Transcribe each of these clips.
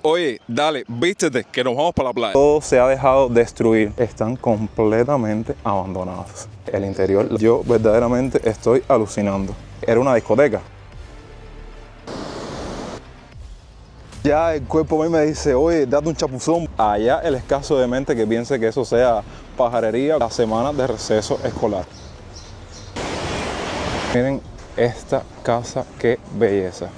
Oye, dale, vístete, que nos vamos para la playa. Todo se ha dejado destruir. Están completamente abandonados. El interior, yo verdaderamente estoy alucinando. Era una discoteca. Ya el cuerpo a mí me dice, oye, date un chapuzón. Allá el escaso de mente que piense que eso sea pajarería. La semana de receso escolar. Miren esta casa, qué belleza.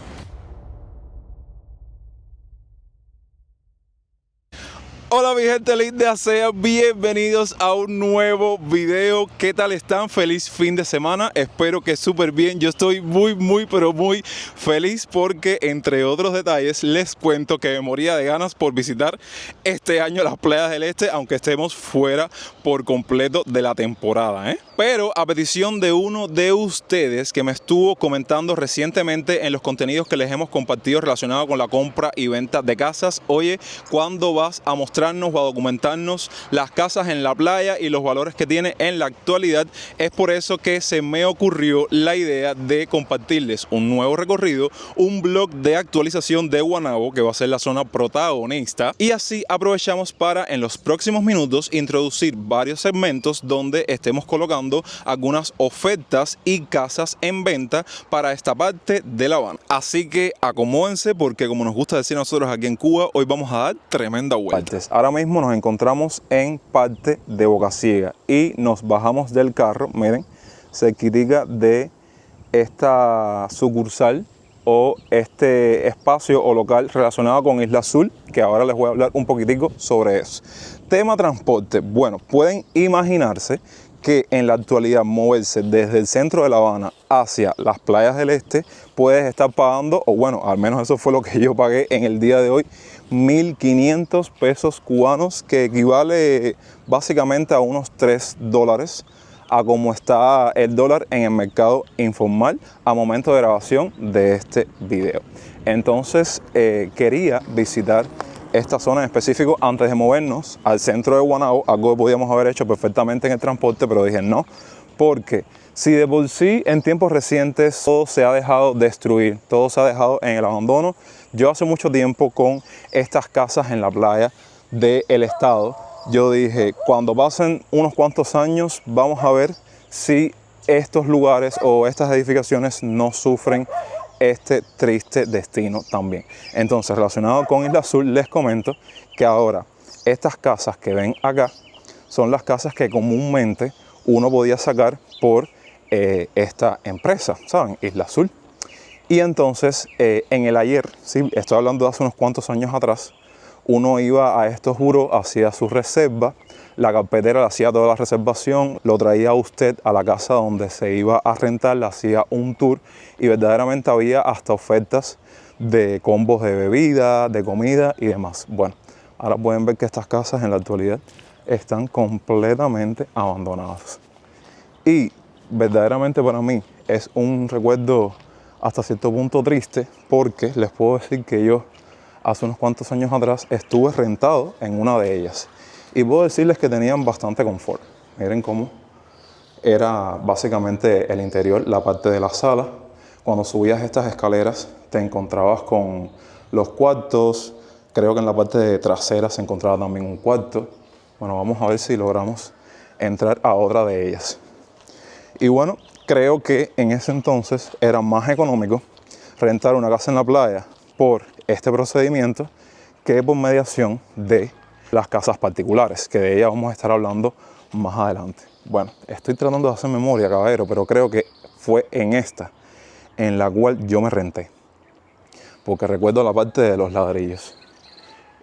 Hola mi gente linda, sean bienvenidos a un nuevo video. ¿Qué tal están? Feliz fin de semana, espero que súper bien. Yo estoy muy feliz porque, entre otros detalles, les cuento que me moría de ganas por visitar este año las playas del este, aunque estemos fuera por completo de la temporada, Pero a petición de uno de ustedes que me estuvo comentando recientemente en los contenidos que les hemos compartido relacionados con la compra y venta de casas, oye, ¿cuándo vas a mostrarnos o a documentarnos las casas en la playa y los valores que tiene en la actualidad? Es por eso que se me ocurrió la idea de compartirles un nuevo recorrido, un blog de actualización de Guaynabo, que va a ser la zona protagonista, y así aprovechamos para en los próximos minutos introducir varios segmentos donde estemos colocando algunas ofertas y casas en venta para esta parte de La Habana. Así que acomódense porque, como nos gusta decir a nosotros aquí en Cuba, hoy vamos a dar tremenda vuelta. Ahora mismo nos encontramos en parte de Boca Ciega y nos bajamos del carro, miren, cerquitica de esta sucursal o este espacio o local relacionado con Isla Azul, que ahora les voy a hablar un poquitico sobre eso. Tema transporte. Bueno, pueden imaginarse que en la actualidad moverse desde el centro de La Habana hacia las playas del este puedes estar pagando, o bueno, al menos eso fue lo que yo pagué en el día de hoy, 1.500 pesos cubanos, que equivale básicamente a unos $3 a como está el dólar en el mercado informal a momento de grabación de este video. Entonces quería visitar esta zona en específico antes de movernos al centro de Guaynabo, algo que podíamos haber hecho perfectamente en el transporte, pero dije no, porque si de por sí en tiempos recientes todo se ha dejado destruir, todo se ha dejado en el abandono, yo hace mucho tiempo con estas casas en la playa del estado, yo dije, cuando pasen unos cuantos años vamos a ver si estos lugares o estas edificaciones no sufren este triste destino también. Entonces, relacionado con Isla Azul, les comento que ahora estas casas que ven acá son las casas que comúnmente uno podía sacar por esta empresa, ¿saben? Isla Azul. Y entonces, en el ayer, ¿sí? Estoy hablando de hace unos cuantos años atrás, uno iba a estos buros, hacía su reserva, la carpetera le hacía toda la reservación, lo traía a usted a la casa donde se iba a rentar, le hacía un tour y verdaderamente había hasta ofertas de combos de bebida, de comida y demás. Bueno, ahora pueden ver que estas casas en la actualidad están completamente abandonadas. Y verdaderamente para mí es un recuerdo hasta cierto punto triste, porque les puedo decir que yo hace unos cuantos años atrás estuve rentado en una de ellas y puedo decirles que tenían bastante confort. Miren cómo era básicamente el interior, la parte de la sala. Cuando subías estas escaleras te encontrabas con los cuartos, creo que en la parte trasera se encontraba también un cuarto. Bueno, vamos a ver si logramos entrar a otra de ellas. Y bueno, creo que en ese entonces era más económico rentar una casa en la playa por este procedimiento que por mediación de las casas particulares, que de ellas vamos a estar hablando más adelante. Bueno, estoy tratando de hacer memoria, caballero, pero creo que fue en esta en la cual yo me renté, porque recuerdo la parte de los ladrillos.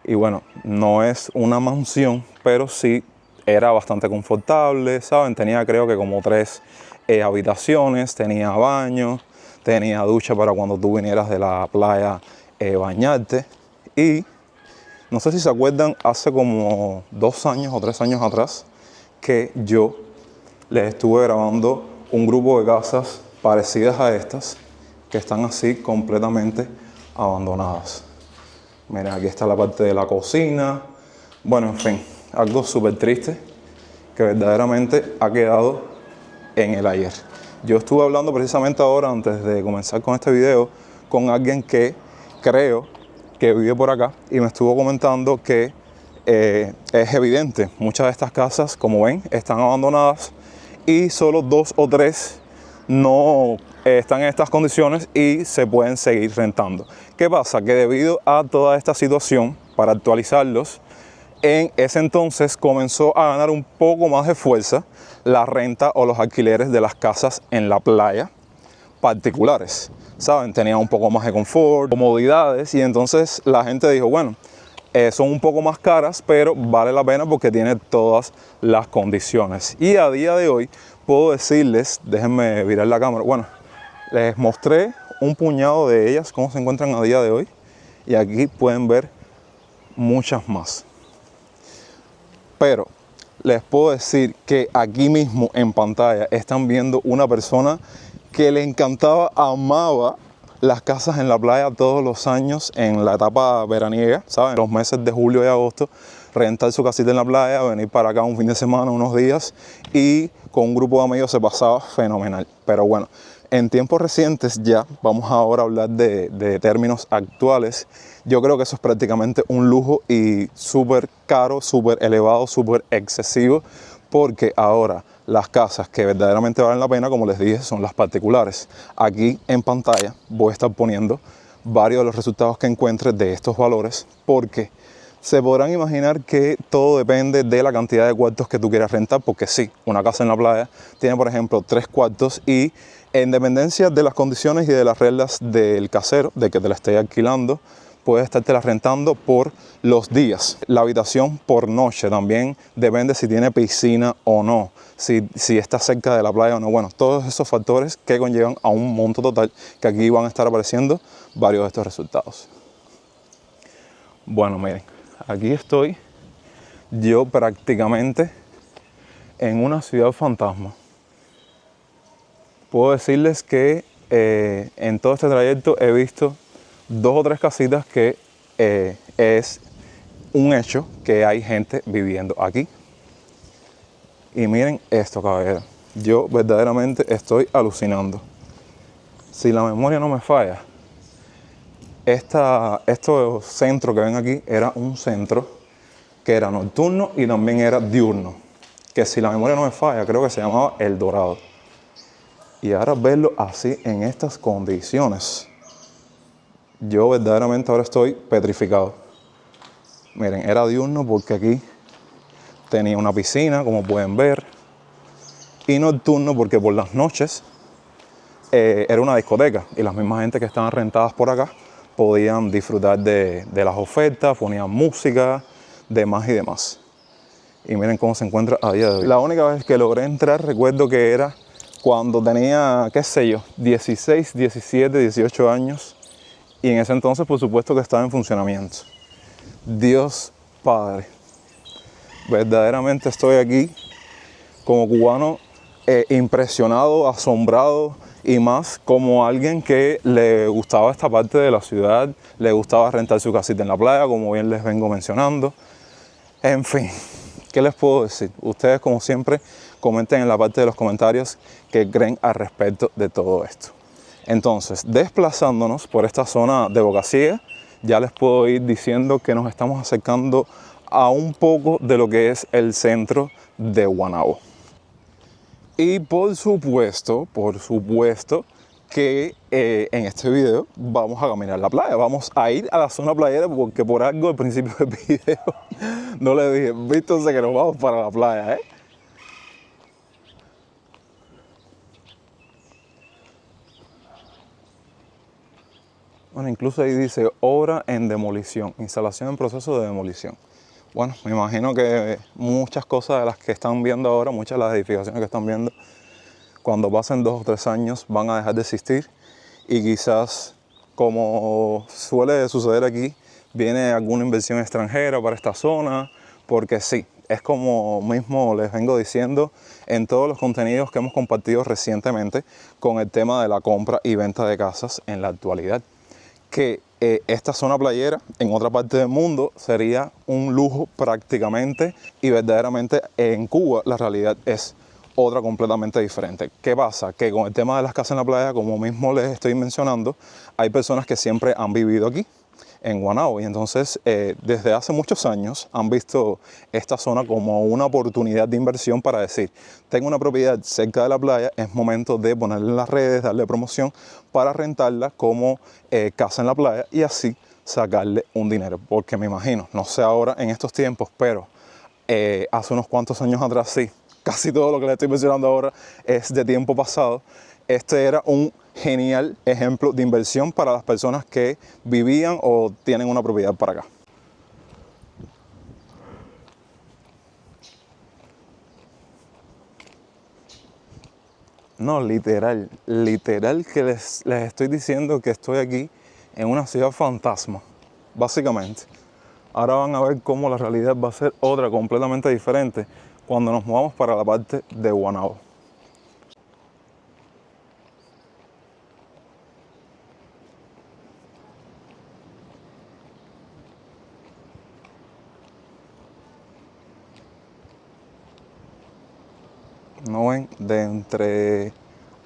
Y bueno, no es una mansión, pero sí era bastante confortable, ¿saben? Tenía creo que como 3 habitaciones, tenía baño, tenía ducha para cuando tú vinieras de la playa bañarte. Y no sé si se acuerdan, hace como 2 años o 3 años atrás que yo les estuve grabando un grupo de casas parecidas a estas que están así completamente abandonadas. Miren, aquí está la parte de la cocina. Bueno, en fin, algo súper triste que verdaderamente ha quedado en el ayer. Yo estuve hablando precisamente ahora, antes de comenzar con este video, con alguien que creo que vive por acá y me estuvo comentando que es evidente, muchas de estas casas, como ven, están abandonadas y solo 2 o 3 no están en estas condiciones y se pueden seguir rentando. ¿Qué pasa? Que debido a toda esta situación, para actualizarlos, en ese entonces comenzó a ganar un poco más de fuerza la renta o los alquileres de las casas en la playa particulares, ¿saben? Tenían un poco más de confort, comodidades, y entonces la gente dijo, bueno, son un poco más caras, pero vale la pena porque tiene todas las condiciones. Y a día de hoy puedo decirles, déjenme virar la cámara, bueno, les mostré un puñado de ellas, cómo se encuentran a día de hoy, y aquí pueden ver muchas más. Pero les puedo decir que aquí mismo en pantalla están viendo una persona que le encantaba, amaba las casas en la playa todos los años en la etapa veraniega, ¿saben? Los meses de julio y agosto, rentar su casita en la playa, venir para acá un fin de semana, unos días, y con un grupo de amigos se pasaba fenomenal. Pero bueno, en tiempos recientes ya, vamos ahora a hablar de términos actuales, yo creo que eso es prácticamente un lujo y súper caro, súper elevado, súper excesivo, porque ahora las casas que verdaderamente valen la pena, como les dije, son las particulares. Aquí en pantalla voy a estar poniendo varios de los resultados que encuentre de estos valores, porque se podrán imaginar que todo depende de la cantidad de cuartos que tú quieras rentar, porque sí, una casa en la playa tiene, por ejemplo, 3 cuartos y en dependencia de las condiciones y de las reglas del casero, de que te la esté alquilando, puedes estártela rentando por los días. La habitación por noche también depende si tiene piscina o no, si está cerca de la playa o no. Bueno, todos esos factores que conllevan a un monto total, que aquí van a estar apareciendo varios de estos resultados. Bueno, miren, aquí estoy yo prácticamente en una ciudad fantasma. Puedo decirles que en todo este trayecto he visto 2 o 3 casitas que es un hecho que hay gente viviendo aquí. Y miren esto, caballero. Yo verdaderamente estoy alucinando. Si la memoria no me falla, este centro que ven aquí era un centro que era nocturno y también era diurno. Que si la memoria no me falla, creo que se llamaba El Dorado. Y ahora verlo así en estas condiciones, yo verdaderamente ahora estoy petrificado. Miren, era diurno porque aquí tenía una piscina, como pueden ver, y nocturno porque por las noches era una discoteca y las mismas gente que estaban rentadas por acá podían disfrutar de las ofertas, ponían música, demás y demás. Y miren cómo se encuentra a día de hoy. La única vez que logré entrar, recuerdo que era cuando tenía, qué sé yo, 16, 17, 18 años. Y en ese entonces, por supuesto, que estaba en funcionamiento. Dios Padre, verdaderamente estoy aquí como cubano impresionado, asombrado y más como alguien que le gustaba esta parte de la ciudad, le gustaba rentar su casita en la playa, como bien les vengo mencionando. En fin, ¿qué les puedo decir? Ustedes, como siempre, comenten en la parte de los comentarios qué creen al respecto de todo esto. Entonces, desplazándonos por esta zona de Boca Ciega, ya les puedo ir diciendo que nos estamos acercando a un poco de lo que es el centro de Guaynabo. Y por supuesto que en este video vamos a caminar la playa, vamos a ir a la zona playera, porque por algo al principio del video no le dije, vístanse que nos vamos para la playa, Bueno, incluso ahí dice obra en demolición, instalación en proceso de demolición. Bueno, me imagino que muchas cosas de las que están viendo ahora, muchas de las edificaciones que están viendo, cuando pasen 2 o 3 años van a dejar de existir y quizás, como suele suceder aquí, viene alguna inversión extranjera para esta zona, porque sí, es como mismo les vengo diciendo en todos los contenidos que hemos compartido recientemente con el tema de la compra y venta de casas en la actualidad, que esta zona playera en otra parte del mundo sería un lujo prácticamente, y verdaderamente en Cuba la realidad es otra completamente diferente. ¿Qué pasa? Que con el tema de las casas en la playa, como mismo les estoy mencionando, hay personas que siempre han vivido aquí. en Guaynabo. Y entonces desde hace muchos años han visto esta zona como una oportunidad de inversión para decir, tengo una propiedad cerca de la playa, es momento de ponerla en las redes, darle promoción para rentarla como casa en la playa y así sacarle un dinero. Porque me imagino, no sé ahora en estos tiempos, pero hace unos cuantos años atrás sí, casi todo lo que le estoy mencionando ahora es de tiempo pasado. Este era un genial ejemplo de inversión para las personas que vivían o tienen una propiedad para acá. No, literal que les estoy diciendo que estoy aquí en una ciudad fantasma, básicamente. Ahora van a ver cómo la realidad va a ser otra completamente diferente cuando nos movamos para la parte de Guaynabo. ¿No ven? De entre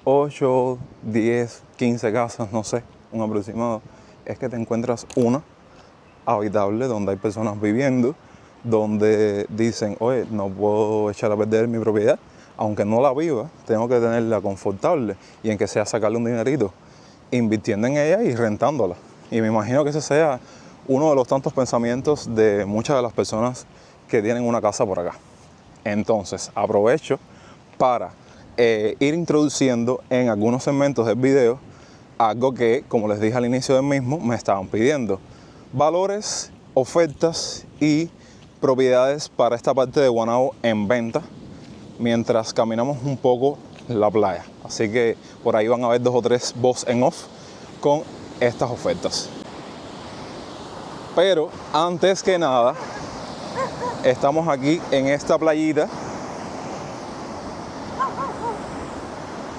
8, 10, 15 casas, no sé, un aproximado, es que te encuentras una habitable donde hay personas viviendo, donde dicen, oye, no puedo echar a perder mi propiedad, aunque no la viva, tengo que tenerla confortable y en que sea sacarle un dinerito, invirtiendo en ella y rentándola. Y me imagino que ese sea uno de los tantos pensamientos de muchas de las personas que tienen una casa por acá. Entonces, aprovecho para ir introduciendo en algunos segmentos del video algo que, como les dije al inicio del mismo, me estaban pidiendo. Valores, ofertas y propiedades para esta parte de Guaynabo en venta mientras caminamos un poco la playa. Así que por ahí van a ver 2 o 3 voz en off con estas ofertas. Pero antes que nada, estamos aquí en esta playita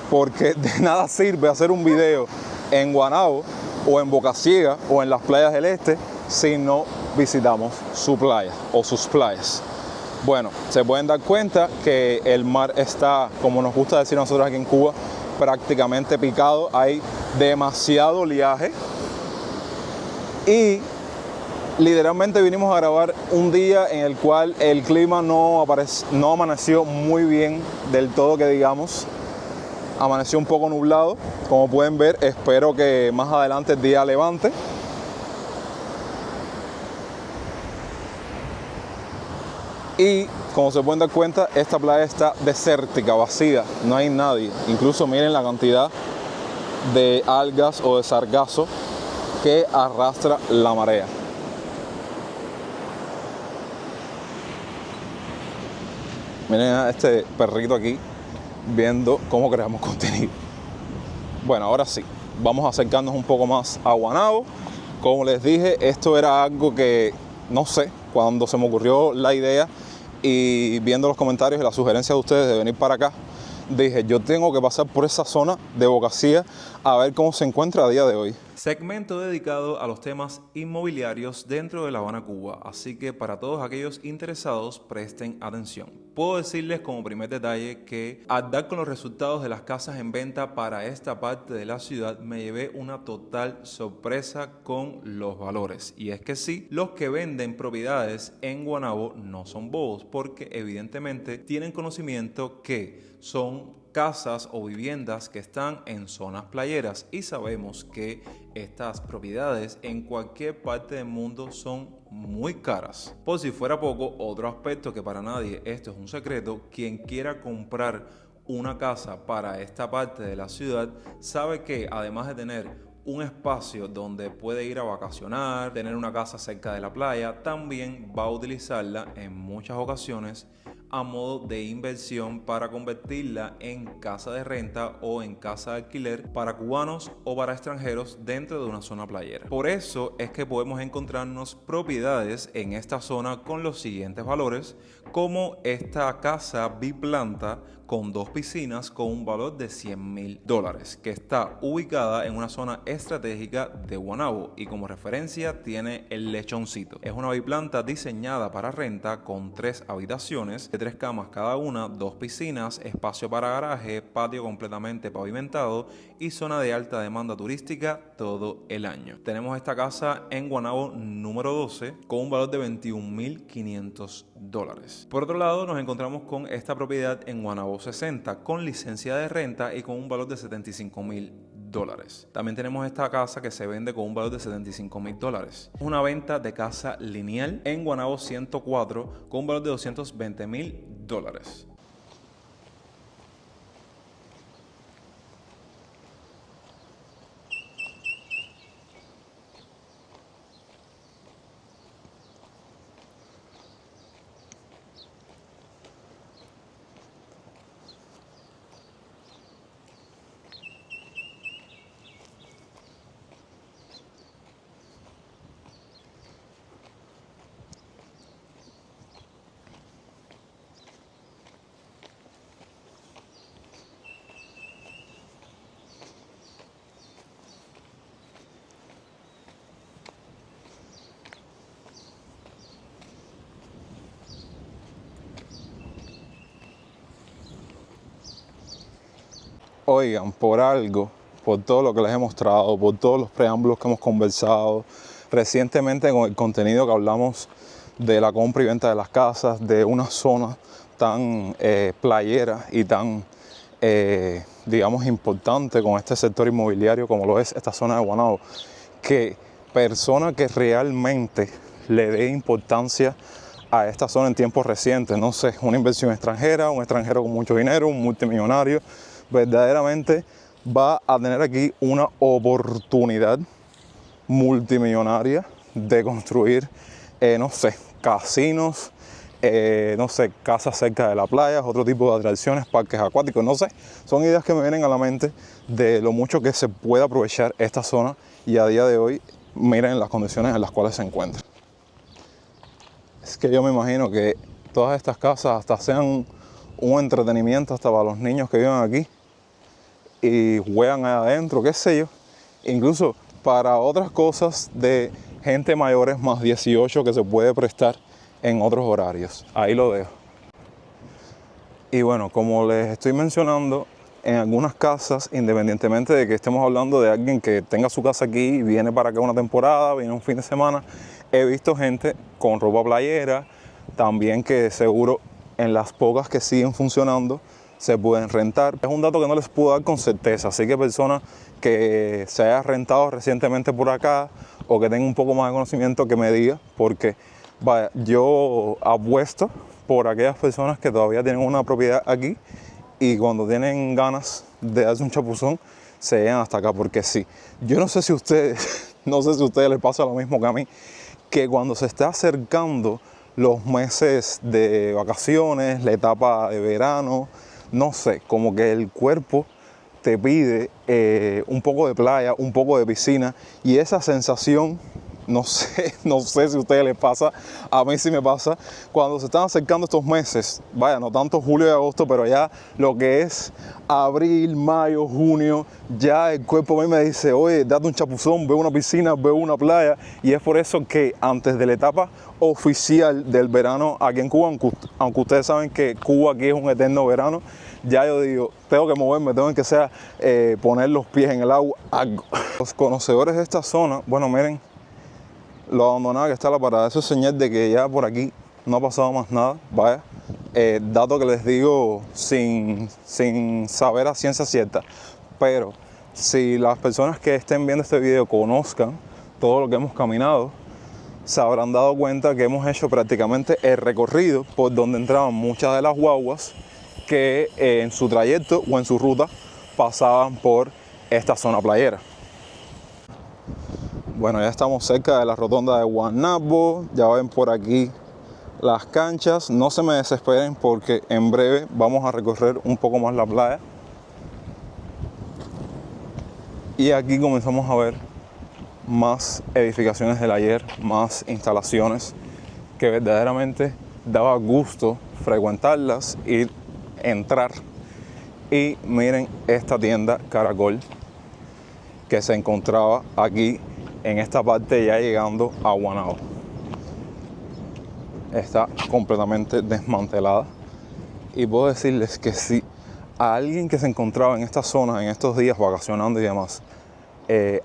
porque de nada sirve hacer un video en Guaynabo o en Boca Ciega o en las playas del este si no visitamos su playa o sus playas. Bueno, se pueden dar cuenta que el mar está, como nos gusta decir nosotros aquí en Cuba, prácticamente picado. Hay demasiado oleaje y literalmente vinimos a grabar un día en el cual el clima no amaneció muy bien del todo, que digamos. Amaneció un poco nublado, como pueden ver. Espero que más adelante el día levante. Y como se pueden dar cuenta, esta playa está desértica, vacía, no hay nadie. Incluso miren la cantidad de algas o de sargazo que arrastra la marea. Miren a este perrito aquí viendo cómo creamos contenido. Bueno, ahora sí, vamos a acercarnos un poco más a Guaynabo. Como les dije, esto era algo que, no sé, cuando se me ocurrió la idea y viendo los comentarios y las sugerencias de ustedes de venir para acá, dije, yo tengo que pasar por esa zona de Boca Ciega a ver cómo se encuentra a día de hoy. Segmento dedicado a los temas inmobiliarios dentro de La Habana, Cuba, así que para todos aquellos interesados presten atención. Puedo decirles como primer detalle que al dar con los resultados de las casas en venta para esta parte de la ciudad me llevé una total sorpresa con los valores. Y es que sí, los que venden propiedades en Guaynabo no son bobos, porque evidentemente tienen conocimiento que son casas o viviendas que están en zonas playeras y sabemos que estas propiedades en cualquier parte del mundo son muy caras. Por si fuera poco, otro aspecto que para nadie esto es un secreto, quien quiera comprar una casa para esta parte de la ciudad sabe que además de tener un espacio donde puede ir a vacacionar, tener una casa cerca de la playa, también va a utilizarla en muchas ocasiones a modo de inversión para convertirla en casa de renta o en casa de alquiler para cubanos o para extranjeros dentro de una zona playera. Por eso es que podemos encontrarnos propiedades en esta zona con los siguientes valores, como esta casa biplanta con 2 piscinas con un valor de $100,000, que está ubicada en una zona estratégica de Guaynabo y como referencia tiene el lechoncito. Es una biplanta diseñada para renta con 3 habitaciones de 3 camas cada una, 2 piscinas, espacio para garaje, patio completamente pavimentado y zona de alta demanda turística todo el año. Tenemos esta casa en Guaynabo número 12 con un valor de $21,500. Por otro lado, nos encontramos con esta propiedad en Guaynabo 60 con licencia de renta y con un valor de $75,000. También tenemos esta casa que se vende con un valor de $75,000. Es una venta de casa lineal en Guaynabo 104 con un valor de $220,000. Oigan, por algo, por todo lo que les he mostrado, por todos los preámbulos que hemos conversado, recientemente con el contenido que hablamos de la compra y venta de las casas, de una zona tan playera y tan, digamos, importante con este sector inmobiliario como lo es esta zona de Guaynabo, que persona que realmente le dé importancia a esta zona en tiempos recientes, no sé, una inversión extranjera, un extranjero con mucho dinero, un multimillonario, verdaderamente va a tener aquí una oportunidad multimillonaria de construir, no sé, casinos, no sé, casas cerca de la playa, otro tipo de atracciones, parques acuáticos, no sé. Son ideas que me vienen a la mente de lo mucho que se puede aprovechar esta zona y a día de hoy, miren las condiciones en las cuales se encuentra. Es que yo me imagino que todas estas casas hasta sean un entretenimiento hasta para los niños que viven aquí y juegan ahí adentro, qué sé yo, incluso para otras cosas de gente mayores más 18 que se puede prestar en otros horarios. Ahí lo dejo. Y bueno, como les estoy mencionando, en algunas casas, independientemente de que estemos hablando de alguien que tenga su casa aquí y viene para acá una temporada, viene un fin de semana, he visto gente con ropa playera, también que seguro en las pocas que siguen funcionando se pueden rentar. Es un dato que no les puedo dar con certeza, así que personas que se hayan rentado recientemente por acá o que tengan un poco más de conocimiento que me diga, porque vaya, yo apuesto por aquellas personas que todavía tienen una propiedad aquí y cuando tienen ganas de darse un chapuzón se llegan hasta acá, porque sí, yo no sé si ustedes, no sé si a ustedes les pasa lo mismo que a mí, que cuando se está acercando los meses de vacaciones, la etapa de verano, no sé, como que el cuerpo te pide un poco de playa, un poco de piscina, y esa sensación, no sé si a ustedes les pasa, a mí sí me pasa, cuando se están acercando estos meses, vaya, no tanto julio y agosto, pero ya lo que es abril, mayo, junio, ya el cuerpo a mí me dice, oye, date un chapuzón, ve una piscina, ve una playa, y es por eso que antes de la etapa oficial del verano aquí en Cuba, aunque ustedes saben que Cuba aquí es un eterno verano, ya yo digo, tengo que moverme, tengo que sea poner los pies en el agua, algo. Los conocedores de esta zona, bueno, miren lo abandonada que está la parada, eso es señal de que ya por aquí no ha pasado más nada, vaya. Dato que les digo sin saber a ciencia cierta, pero si las personas que estén viendo este video conozcan todo lo que hemos caminado, se habrán dado cuenta que hemos hecho prácticamente el recorrido por donde entraban muchas de las guaguas que en su trayecto o en su ruta pasaban por esta zona playera. Bueno, ya estamos cerca de la rotonda de Guaynabo, ya ven por aquí las canchas. No se me desesperen porque en breve vamos a recorrer un poco más la playa. Y aquí comenzamos a ver más edificaciones del ayer, más instalaciones que verdaderamente daba gusto frecuentarlas y entrar Y miren esta tienda Caracol que se encontraba aquí en esta parte ya llegando a Guaynabo. Está completamente desmantelada y puedo decirles que si a alguien que se encontraba en esta zona en estos días vacacionando y demás,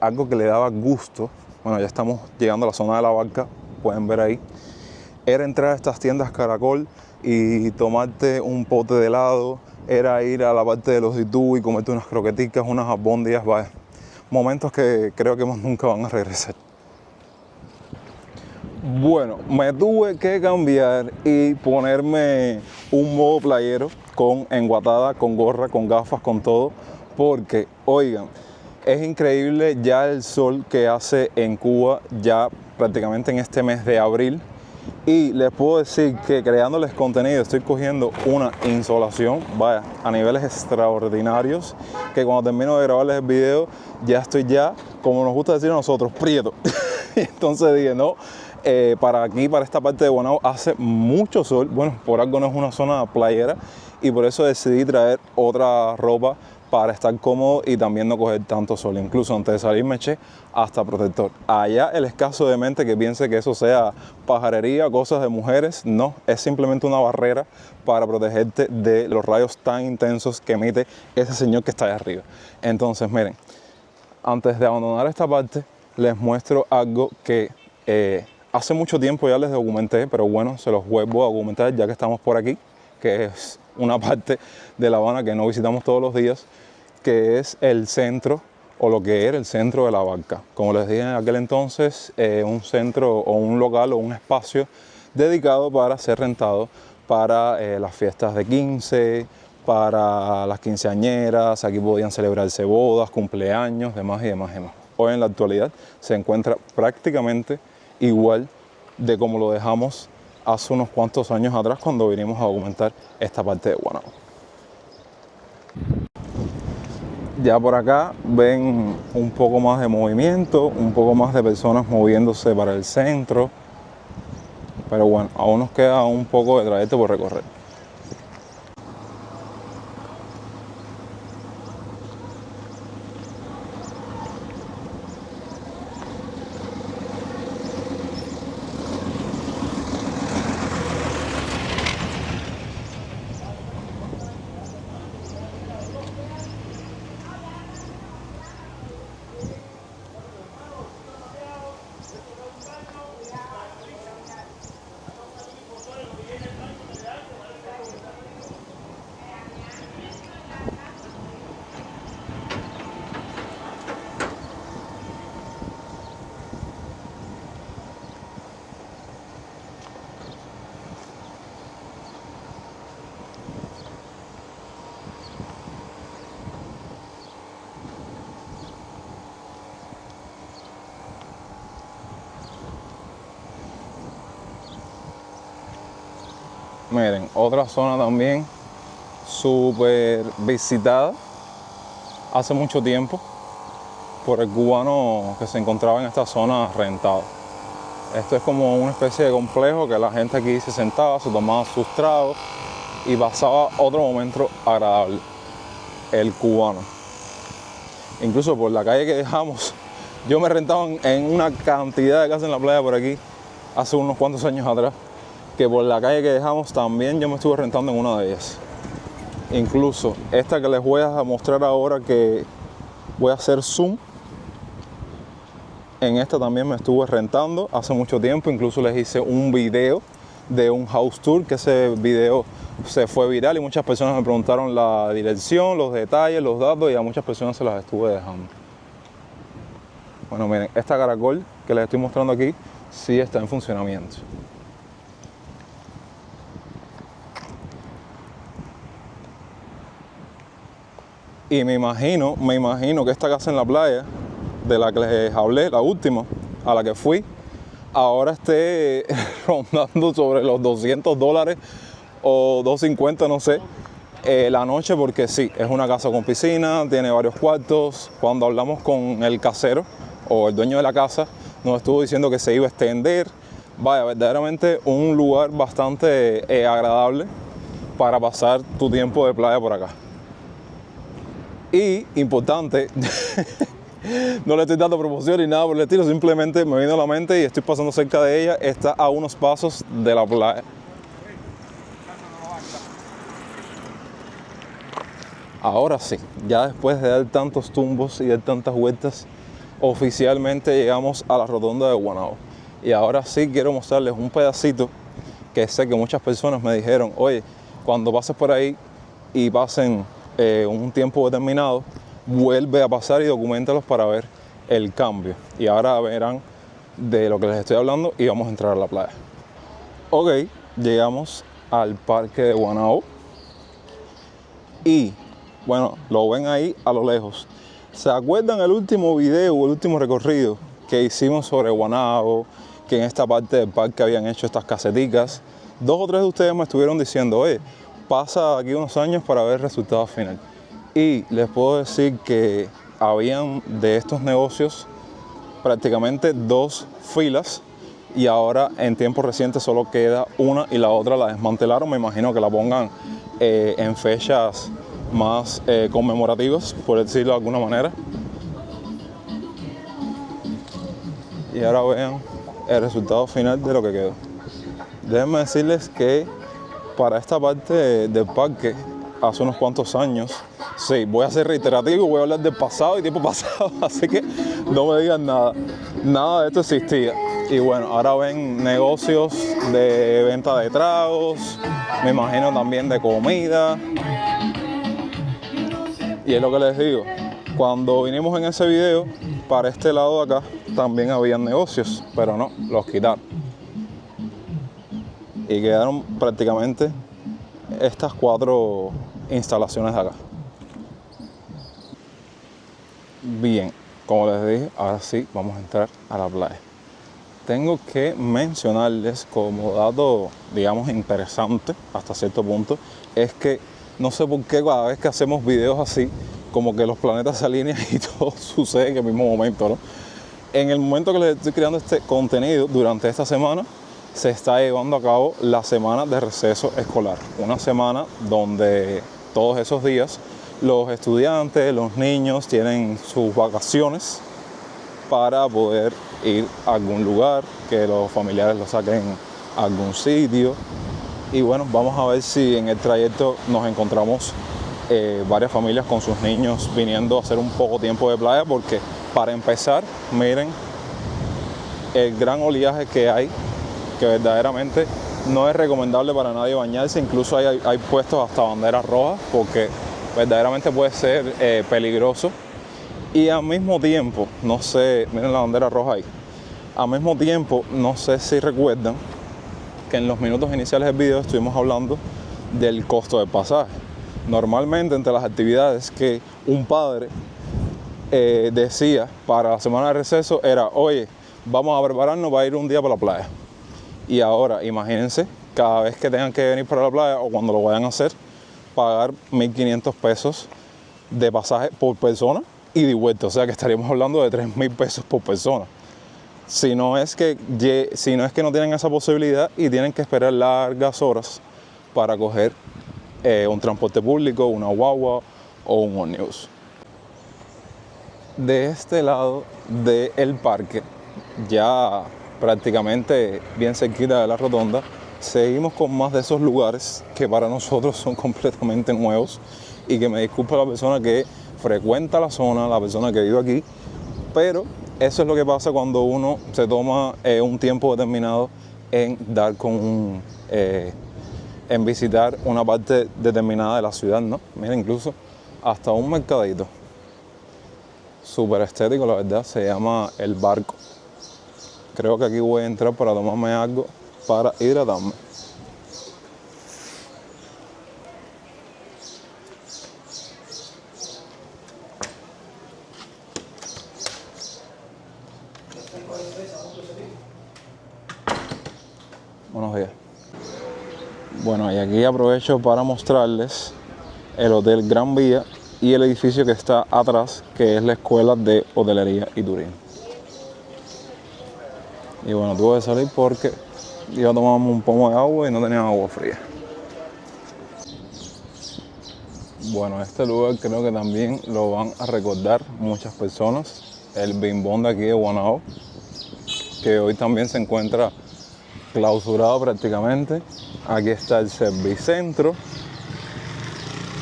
algo que le daba gusto, bueno, ya estamos llegando a la zona de la Barca, pueden ver ahí, era entrar a estas tiendas Caracol y tomarte un pote de helado, era ir a la parte de los ditú y comerte unas croqueticas, unas albóndigas, vaya, momentos que creo que más nunca van a regresar. Bueno, me tuve que cambiar y ponerme un modo playero con enguatada, con gorra, con gafas, con todo, porque, oigan, es increíble ya el sol que hace en Cuba ya prácticamente en este mes de abril. Y les puedo decir que creándoles contenido estoy cogiendo una insolación, vaya, a niveles extraordinarios, que cuando termino de grabarles el video ya estoy ya, como nos gusta decir a nosotros, prieto. Entonces dije, no, para aquí, para esta parte de Guaynabo hace mucho sol, bueno, por algo no es una zona playera y por eso decidí traer otra ropa para estar cómodo y también no coger tanto sol. Incluso antes de salir me eché hasta protector. Allá el escaso de mente que piense que eso sea pajarería, cosas de mujeres, no, es simplemente una barrera para protegerte de los rayos tan intensos que emite ese señor que está allá arriba. Entonces, miren, antes de abandonar esta parte, les muestro algo que hace mucho tiempo ya les documenté, pero bueno, se los vuelvo a documentar ya que estamos por aquí, que es una parte de La Habana que no visitamos todos los días, que es el centro, o lo que era el centro de la Barca. Como les dije en aquel entonces, un centro o un local o un espacio dedicado para ser rentado para las fiestas de 15, para las quinceañeras, aquí podían celebrarse bodas, cumpleaños, demás y demás y demás. Hoy en la actualidad se encuentra prácticamente igual de como lo dejamos hace unos cuantos años atrás cuando vinimos a documentar esta parte de Guaynabo. Ya por acá ven un poco más de movimiento, un poco más de personas moviéndose para el centro, pero bueno, aún nos queda un poco de trayecto por recorrer. Miren, otra zona también súper visitada hace mucho tiempo por el cubano que se encontraba en esta zona rentado. Esto es como una especie de complejo que la gente aquí se sentaba, se tomaba sus tragos y pasaba otro momento agradable, el cubano. Incluso por la calle que dejamos, yo me rentaba en una cantidad de casas en la playa por aquí hace unos cuantos años atrás, que por la calle que dejamos también yo me estuve rentando en una de ellas. Incluso esta que les voy a mostrar ahora, que voy a hacer zoom, en esta también me estuve rentando hace mucho tiempo. Incluso les hice un video de un house tour, que ese video se fue viral y muchas personas me preguntaron la dirección, los detalles, los datos, y a muchas personas se las estuve dejando. Bueno, miren, esta Caracol que les estoy mostrando aquí sí está en funcionamiento. Y me imagino que esta casa en la playa, de la que les hablé, la última, a la que fui, ahora esté rondando sobre los $200 o $250, no sé, la noche, porque sí, es una casa con piscina, tiene varios cuartos. Cuando hablamos con el casero o el dueño de la casa, nos estuvo diciendo que se iba a extender. Vaya, verdaderamente un lugar bastante agradable para pasar tu tiempo de playa por acá. Y, importante, no le estoy dando promoción ni nada por el estilo, simplemente me vino a la mente y estoy pasando cerca de ella. Está a unos pasos de la playa. Ahora sí, ya después de dar tantos tumbos y dar tantas vueltas, oficialmente llegamos a la rotonda de Guaynabo. Y ahora sí quiero mostrarles un pedacito que sé que muchas personas me dijeron, oye, cuando pases por ahí y pasen un tiempo determinado, vuelve a pasar y documentalos para ver el cambio. Y ahora verán de lo que les estoy hablando y vamos a entrar a la playa. Ok, llegamos al parque de Guaynabo y bueno, lo ven ahí a lo lejos. ¿Se acuerdan el último video o el último recorrido que hicimos sobre Guaynabo? Que en esta parte del parque habían hecho estas caseticas. 2 o 3 de ustedes me estuvieron diciendo, oye, pasa aquí unos años para ver el resultado final. Y les puedo decir que habían de estos negocios prácticamente 2 filas y ahora en tiempos recientes solo queda una y la otra la desmantelaron. Me imagino que la pongan en fechas más conmemorativas, por decirlo de alguna manera. Y ahora vean el resultado final de lo que quedó. Déjenme decirles que para esta parte del parque, hace unos cuantos años, sí, voy a ser reiterativo, voy a hablar del pasado y tiempo pasado, así que no me digan nada. Nada de esto existía. Y bueno, ahora ven negocios de venta de tragos, me imagino también de comida. Y es lo que les digo, cuando vinimos en ese video, para este lado de acá también habían negocios, pero no, los quitaron. Y quedaron prácticamente estas 4 instalaciones de acá. Bien, como les dije, ahora sí vamos a entrar a la playa. Tengo que mencionarles como dato, digamos, interesante hasta cierto punto, es que no sé por qué cada vez que hacemos videos así, como que los planetas se alinean y todo sucede en el mismo momento, ¿no? En el momento que les estoy creando este contenido, durante esta semana, se está llevando a cabo la semana de receso escolar. Una semana donde todos esos días los estudiantes, los niños tienen sus vacaciones para poder ir a algún lugar, que los familiares los saquen a algún sitio. Y bueno, vamos a ver si en el trayecto nos encontramos varias familias con sus niños viniendo a hacer un poco tiempo de playa, porque para empezar, miren el gran oleaje que hay, que verdaderamente no es recomendable para nadie bañarse. Incluso hay puestos hasta banderas rojas, porque verdaderamente puede ser peligroso. Y al mismo tiempo, no sé, miren la bandera roja ahí, al mismo tiempo, no sé si recuerdan que en los minutos iniciales del video estuvimos hablando del costo del pasaje. Normalmente, entre las actividades que un padre decía para la semana de receso era, oye, vamos a prepararnos para ir un día para la playa. Y ahora, imagínense, cada vez que tengan que venir para la playa o cuando lo vayan a hacer, pagar 1.500 pesos de pasaje por persona y de vuelta. O sea que estaríamos hablando de 3.000 pesos por persona. Si no es que no tienen esa posibilidad y tienen que esperar largas horas para coger un transporte público, una guagua o un ómnibus. De este lado del parque, ya prácticamente bien cerquita de la rotonda, seguimos con más de esos lugares que para nosotros son completamente nuevos, y que me disculpa la persona que frecuenta la zona, la persona que vive aquí, pero eso es lo que pasa cuando uno se toma un tiempo determinado en dar con en visitar una parte determinada de la ciudad, ¿no? Mira, incluso hasta un mercadito súper estético, la verdad, se llama El Barco. Creo que aquí voy a entrar para tomarme algo para hidratarme. Buenos días. Bueno, y aquí aprovecho para mostrarles el Hotel Gran Vía y el edificio que está atrás, que es la Escuela de Hotelería y Turismo. Y bueno, tuve que salir porque iba a tomarme un pomo de agua y no tenía agua fría. Bueno, este lugar creo que también lo van a recordar muchas personas. El Bimbón de aquí de Guanajuato, que hoy también se encuentra clausurado prácticamente. Aquí está el Servicentro.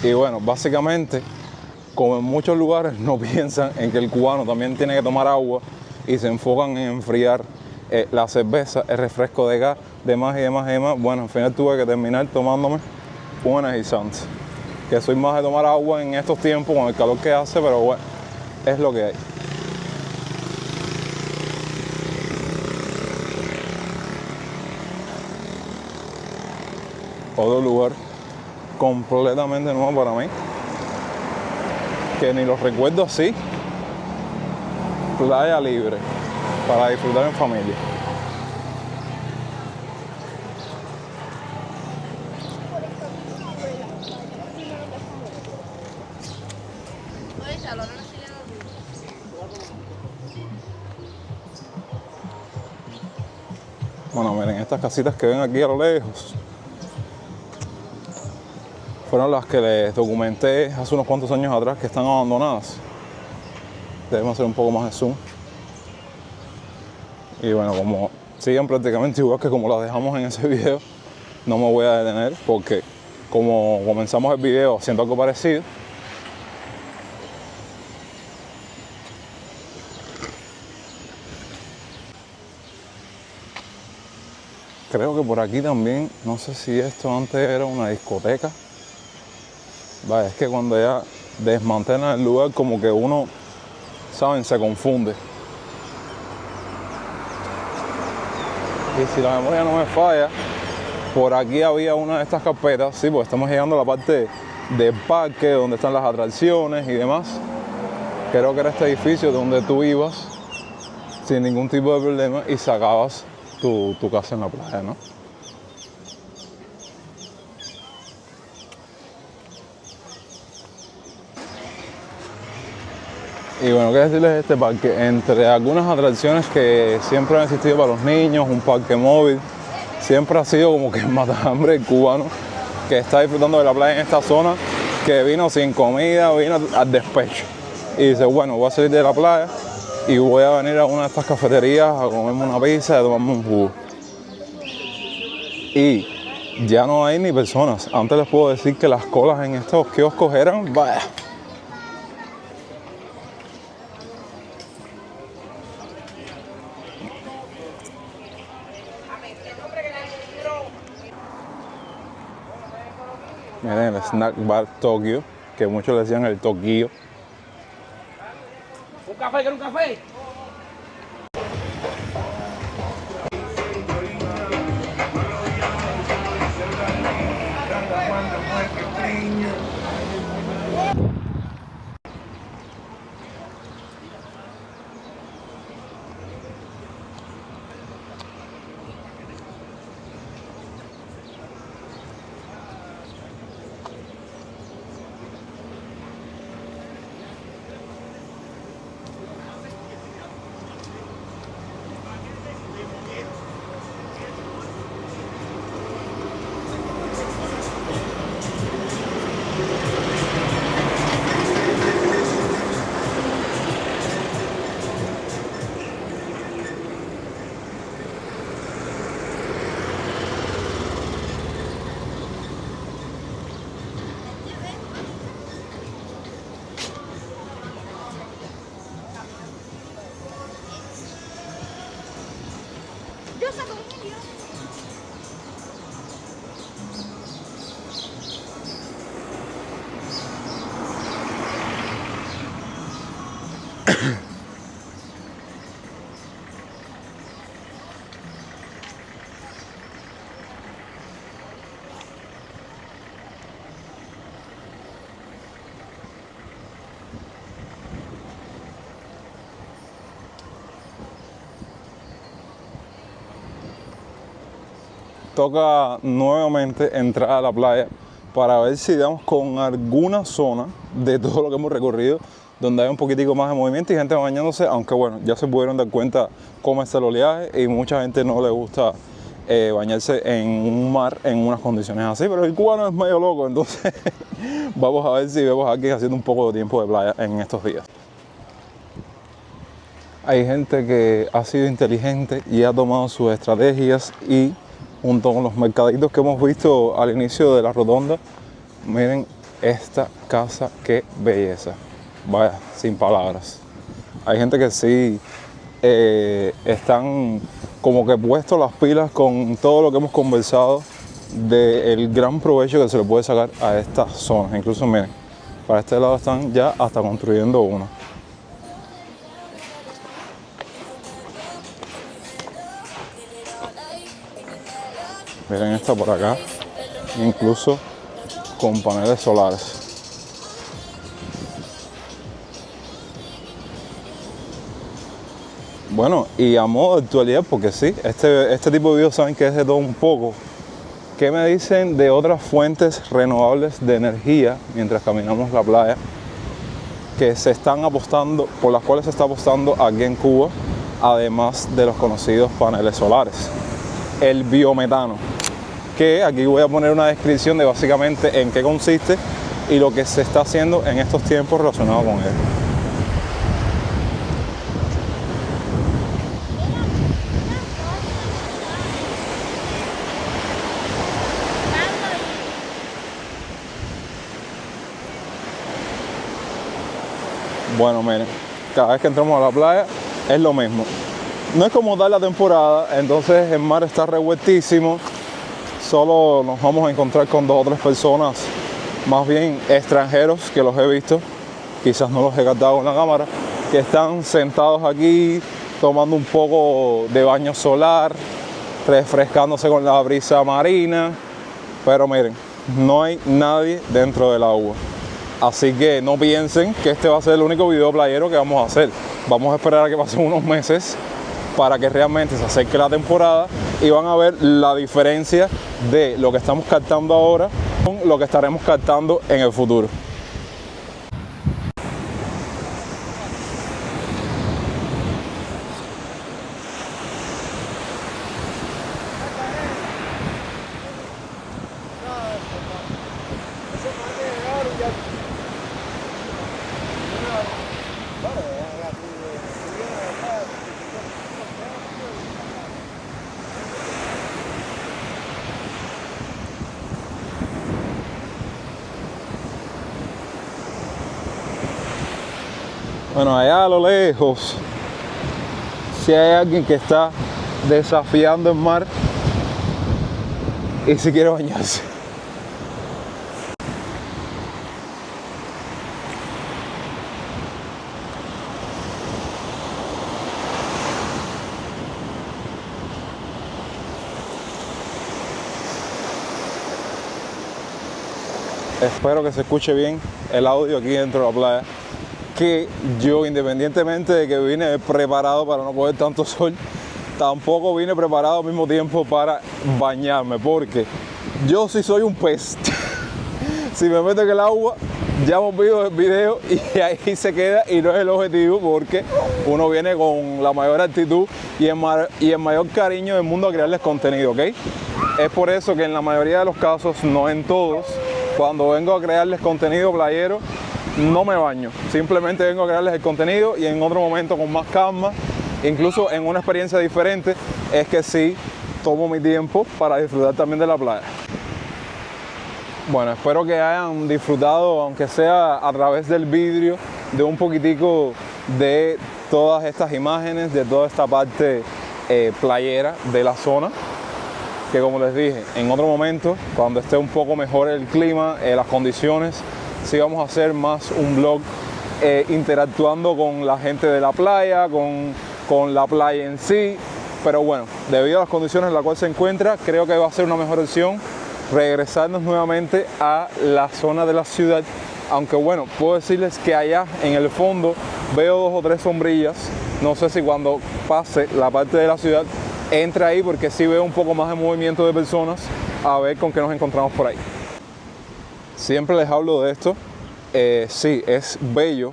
Y bueno, básicamente, como en muchos lugares no piensan en que el cubano también tiene que tomar agua y se enfocan en enfriar la cerveza, el refresco de gas, demás y demás y demás. Bueno, al final tuve que terminar tomándome un energizante. Que soy más de tomar agua en estos tiempos con el calor que hace, pero bueno, es lo que hay. Otro lugar completamente nuevo para mí, que ni los recuerdo así. Playa libre, para disfrutar en familia. Bueno, miren, estas casitas que ven aquí a lo lejos fueron las que les documenté hace unos cuantos años atrás que están abandonadas. Debemos hacer un poco más de zoom. Y bueno, como siguen prácticamente igual que como las dejamos en ese video, no me voy a detener porque como comenzamos el video haciendo algo parecido, creo que por aquí también, no sé si esto antes era una discoteca. Vaya, es que cuando ya desmantelan el lugar como que uno, ¿saben?, se confunde. Y si la memoria no me falla, por aquí había una de estas carpetas, sí, porque estamos llegando a la parte del parque, donde están las atracciones y demás. Creo que era este edificio donde tú ibas sin ningún tipo de problema y sacabas tu casa en la playa, ¿no? Y bueno, ¿qué decirles de este parque? Entre algunas atracciones que siempre han existido para los niños, un parque móvil, siempre ha sido como que el matahambre el cubano que está disfrutando de la playa en esta zona, que vino sin comida, vino al despecho. Y dice, bueno, voy a salir de la playa y voy a venir a una de estas cafeterías a comerme una pizza y a tomarme un jugo. Y ya no hay ni personas. Antes les puedo decir que las colas en estos kioscos eran, vaya. Miren el Snack Bar Tokio, que muchos le decían el Tokio. ¿Un café? ¿Quiere un café? Toca nuevamente entrar a la playa para ver si damos con alguna zona de todo lo que hemos recorrido donde hay un poquitico más de movimiento y gente bañándose, aunque bueno, ya se pudieron dar cuenta cómo está el oleaje y mucha gente no le gusta bañarse en un mar en unas condiciones así, pero el cubano es medio loco, entonces vamos a ver si vemos a alguien haciendo un poco de tiempo de playa en estos días. Hay gente que ha sido inteligente y ha tomado sus estrategias y junto con los mercaditos que hemos visto al inicio de la rotonda, miren esta casa, qué belleza, vaya, sin palabras. Hay gente que sí están como que puestos las pilas con todo lo que hemos conversado del gran provecho que se le puede sacar a estas zonas. Incluso miren, para este lado están ya hasta construyendo uno. Miren esta por acá, incluso con paneles solares. Bueno, y a modo de actualidad, porque sí, este tipo de videos saben que es de todo un poco. ¿Qué me dicen de otras fuentes renovables de energía mientras caminamos la playa que se están apostando, por las cuales se está apostando aquí en Cuba, además de los conocidos paneles solares? El biometano, que aquí voy a poner una descripción de básicamente en qué consiste y lo que se está haciendo en estos tiempos relacionado con él. Bueno, miren, cada vez que entramos a la playa es lo mismo. No es como tal la temporada, entonces el mar está revueltísimo. Solo nos vamos a encontrar con 2 o 3 personas, más bien extranjeros, que los he visto, quizás no los he captado con la cámara, que están sentados aquí tomando un poco de baño solar, refrescándose con la brisa marina. Pero miren, no hay nadie dentro del agua. Así que no piensen que este va a ser el único video playero que vamos a hacer. Vamos a esperar a que pasen unos meses para que realmente se acerque la temporada y van a ver la diferencia de lo que estamos captando ahora con lo que estaremos captando en el futuro. Bueno, allá a lo lejos, si hay alguien que está desafiando el mar y si quiere bañarse. Espero que se escuche bien el audio aquí dentro de la playa, que yo, independientemente de que vine preparado para no coger tanto sol, tampoco vine preparado al mismo tiempo para bañarme, porque yo sí soy un pez. Si me meto en el agua, ya hemos visto el video y ahí se queda y no es el objetivo, porque uno viene con la mayor actitud y el mayor cariño del mundo a crearles contenido, ¿ok? Es por eso que en la mayoría de los casos, no en todos, cuando vengo a crearles contenido playero, no me baño, simplemente vengo a crearles el contenido y en otro momento con más calma, incluso en una experiencia diferente, es que sí tomo mi tiempo para disfrutar también de la playa. Bueno, espero que hayan disfrutado, aunque sea a través del vidrio, de un poquitico de todas estas imágenes, de toda esta parte playera de la zona, que como les dije, en otro momento, cuando esté un poco mejor el clima, las condiciones, sí vamos a hacer más un vlog interactuando con la gente de la playa, con la playa en sí. Pero bueno, debido a las condiciones en las cuales se encuentra, creo que va a ser una mejor opción regresarnos nuevamente a la zona de la ciudad. Aunque bueno, puedo decirles que allá en el fondo veo 2 o 3 sombrillas. No sé si cuando pase la parte de la ciudad entre ahí, porque sí veo un poco más de movimiento de personas. A ver con qué nos encontramos por ahí. Siempre les hablo de esto. Sí, es bello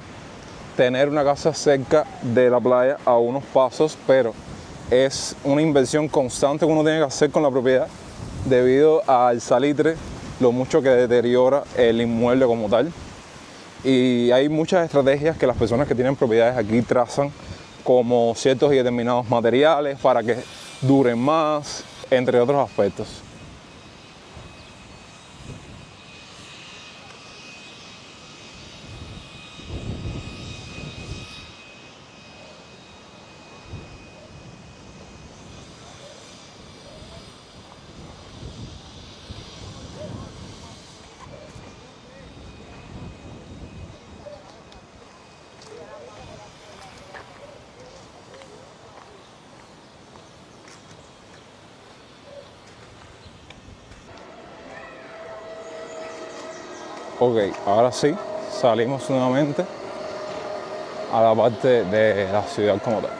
tener una casa cerca de la playa a unos pasos, pero es una inversión constante que uno tiene que hacer con la propiedad debido al salitre, lo mucho que deteriora el inmueble como tal. Y hay muchas estrategias que las personas que tienen propiedades aquí trazan, como ciertos y determinados materiales para que duren más, entre otros aspectos. Ok, ahora sí, salimos nuevamente a la parte de la ciudad como tal.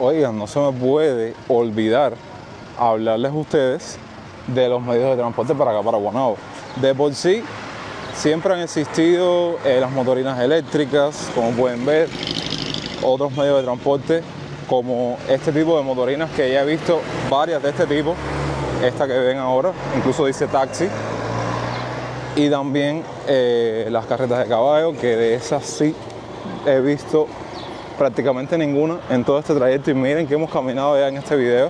Oigan, no se me puede olvidar hablarles a ustedes de los medios de transporte para acá, para Guaynabo. De por sí, siempre han existido las motorinas eléctricas, como pueden ver, otros medios de transporte, como este tipo de motorinas que ya he visto varias de este tipo, esta que ven ahora, incluso dice taxi, y también las carretas de caballo, que de esas sí he visto prácticamente ninguna en todo este trayecto, y miren que hemos caminado ya en este video.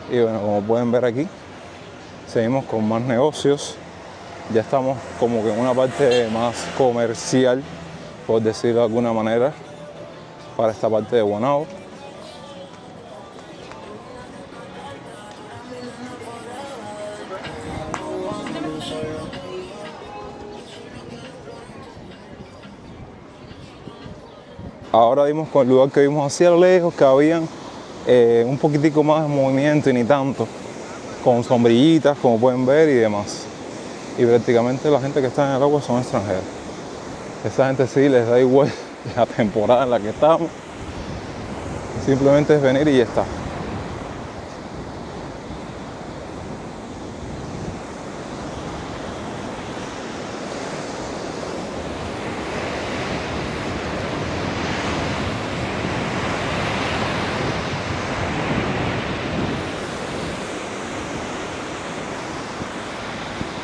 Y bueno, como pueden ver aquí, seguimos con más negocios. Ya estamos como que en una parte más comercial, por decirlo de alguna manera, para esta parte de Guaynabo. Ahora vimos con el lugar que vimos hacia lo lejos que habían un poquitico más de movimiento y ni tanto, con sombrillitas como pueden ver y demás. Y prácticamente la gente que está en el agua son extranjeros. Esa gente sí les da igual la temporada en la que estamos, simplemente es venir y ya está.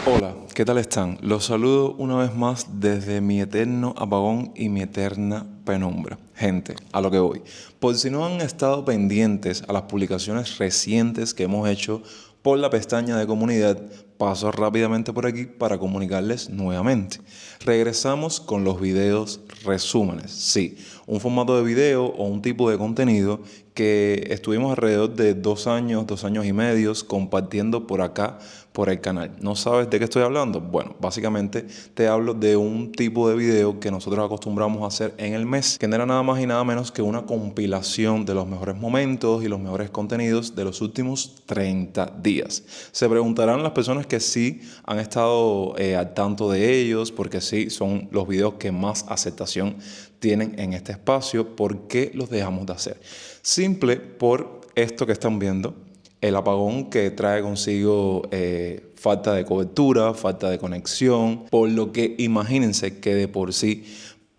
Hola, ¿qué tal están? Los saludo una vez más desde mi eterno apagón y mi eterna penumbra. Gente, a lo que voy. Por si no han estado pendientes a las publicaciones recientes que hemos hecho por la pestaña de comunidad, paso rápidamente por aquí para comunicarles nuevamente. Regresamos con los videos resúmenes. Sí, un formato de video o un tipo de contenido que estuvimos alrededor de 2 años y medio compartiendo por acá, por el canal. ¿No sabes de qué estoy hablando? Bueno, básicamente te hablo de un tipo de video que nosotros acostumbramos a hacer en el mes, que no era nada más y nada menos que una compilación de los mejores momentos y los mejores contenidos de los últimos 30 días. Se preguntarán las personas que sí han estado al tanto de ellos, porque sí son los videos que más aceptación tienen en este espacio. ¿Por qué los dejamos de hacer? Simple por esto que están viendo, el apagón que trae consigo falta de cobertura, falta de conexión, por lo que imagínense que de por sí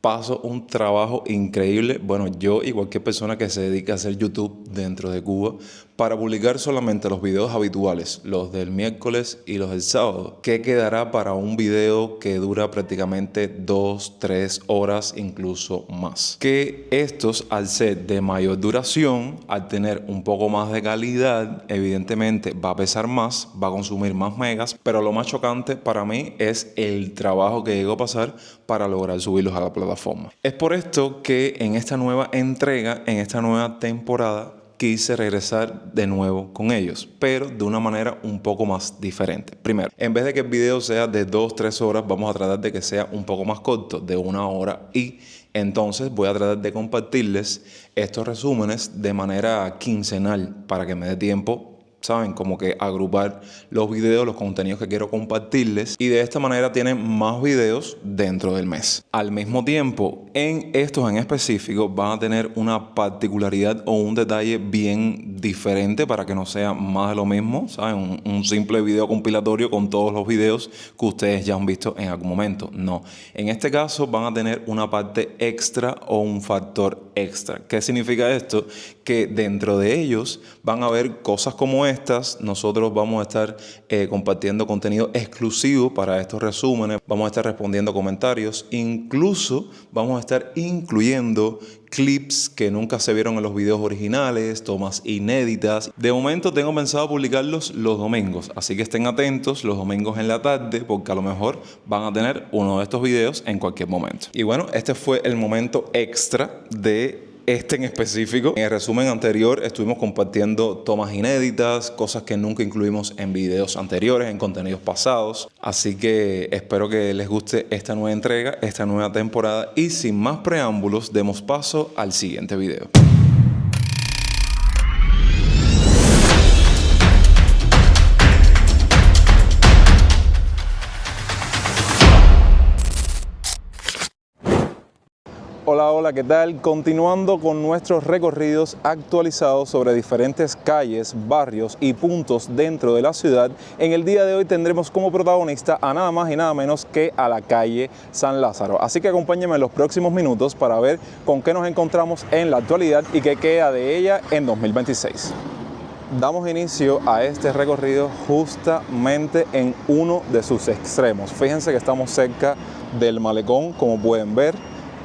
paso un trabajo increíble, bueno, yo y cualquier persona que se dedique a hacer YouTube dentro de Cuba, para publicar solamente los videos habituales, los del miércoles y los del sábado, que quedará para un video que dura prácticamente 2, 3 horas, incluso más. Que estos, al ser de mayor duración, al tener un poco más de calidad, evidentemente va a pesar más, va a consumir más megas, pero lo más chocante para mí es el trabajo que llegó a pasar para lograr subirlos a la plataforma. Es por esto que en esta nueva entrega, en esta nueva temporada, quise regresar de nuevo con ellos, pero de una manera un poco más diferente. Primero, en vez de que el video sea de 2-3 horas, vamos a tratar de que sea un poco más corto, de 1 hora, y entonces voy a tratar de compartirles estos resúmenes de manera quincenal para que me dé tiempo, ¿saben? Como que agrupar los videos, los contenidos que quiero compartirles, y de esta manera tienen más videos dentro del mes. Al mismo tiempo, en estos en específico van a tener una particularidad o un detalle bien diferente para que no sea más de lo mismo, ¿saben? Un simple video compilatorio con todos los videos que ustedes ya han visto en algún momento. No. En este caso van a tener una parte extra o un factor extra. ¿Qué significa esto? Que dentro de ellos van a haber cosas como estas. Nosotros vamos a estar compartiendo contenido exclusivo para estos resúmenes, vamos a estar respondiendo comentarios, incluso vamos a estar incluyendo clips que nunca se vieron en los videos originales, tomas inéditas. De momento tengo pensado publicarlos los domingos, así que estén atentos los domingos en la tarde, porque a lo mejor van a tener uno de estos videos en cualquier momento. Y bueno, este fue el momento extra de este en específico. En el resumen anterior estuvimos compartiendo tomas inéditas, cosas que nunca incluimos en videos anteriores, en contenidos pasados. Así que espero que les guste esta nueva entrega, esta nueva temporada, y sin más preámbulos, demos paso al siguiente video. Hola, hola, ¿qué tal? Continuando con nuestros recorridos actualizados sobre diferentes calles, barrios y puntos dentro de la ciudad, en el día de hoy tendremos como protagonista a nada más y nada menos que a la calle San Lázaro. Así que acompáñenme en los próximos minutos para ver con qué nos encontramos en la actualidad y qué queda de ella en 2026. Damos inicio a este recorrido justamente en uno de sus extremos. Fíjense que estamos cerca del malecón, como pueden ver.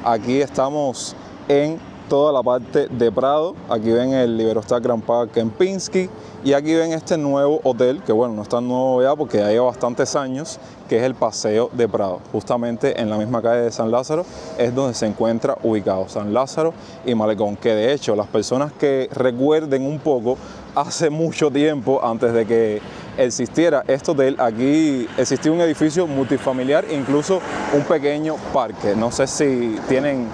Aquí estamos en toda la parte de Prado. Aquí ven el Iberostar Grand Park Kempinski y aquí ven este nuevo hotel, que bueno, no es tan nuevo ya porque ya lleva bastantes años, que es el Paseo de Prado. Justamente en la misma calle de San Lázaro es donde se encuentra ubicado San Lázaro y Malecón, que de hecho las personas que recuerden un poco, hace mucho tiempo, antes de que existiera este hotel, aquí existía un edificio multifamiliar, incluso un pequeño parque. No sé si tienen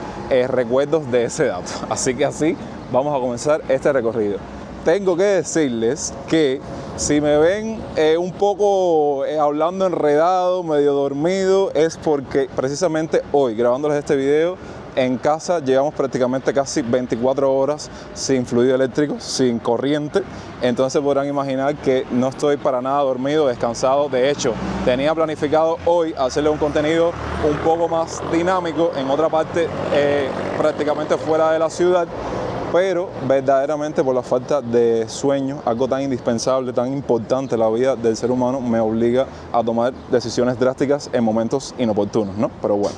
recuerdos de ese dato. Así que así vamos a comenzar este recorrido. Tengo que decirles que si me ven un poco hablando enredado, medio dormido, es porque precisamente hoy, grabándoles este video, en casa llevamos prácticamente casi 24 horas sin fluido eléctrico, sin corriente. Entonces podrán imaginar que no estoy para nada dormido, descansado. De hecho, tenía planificado hoy hacerle un contenido un poco más dinámico en otra parte, prácticamente fuera de la ciudad. Pero verdaderamente por la falta de sueño, algo tan indispensable, tan importante en la vida del ser humano, me obliga a tomar decisiones drásticas en momentos inoportunos, ¿no? Pero bueno.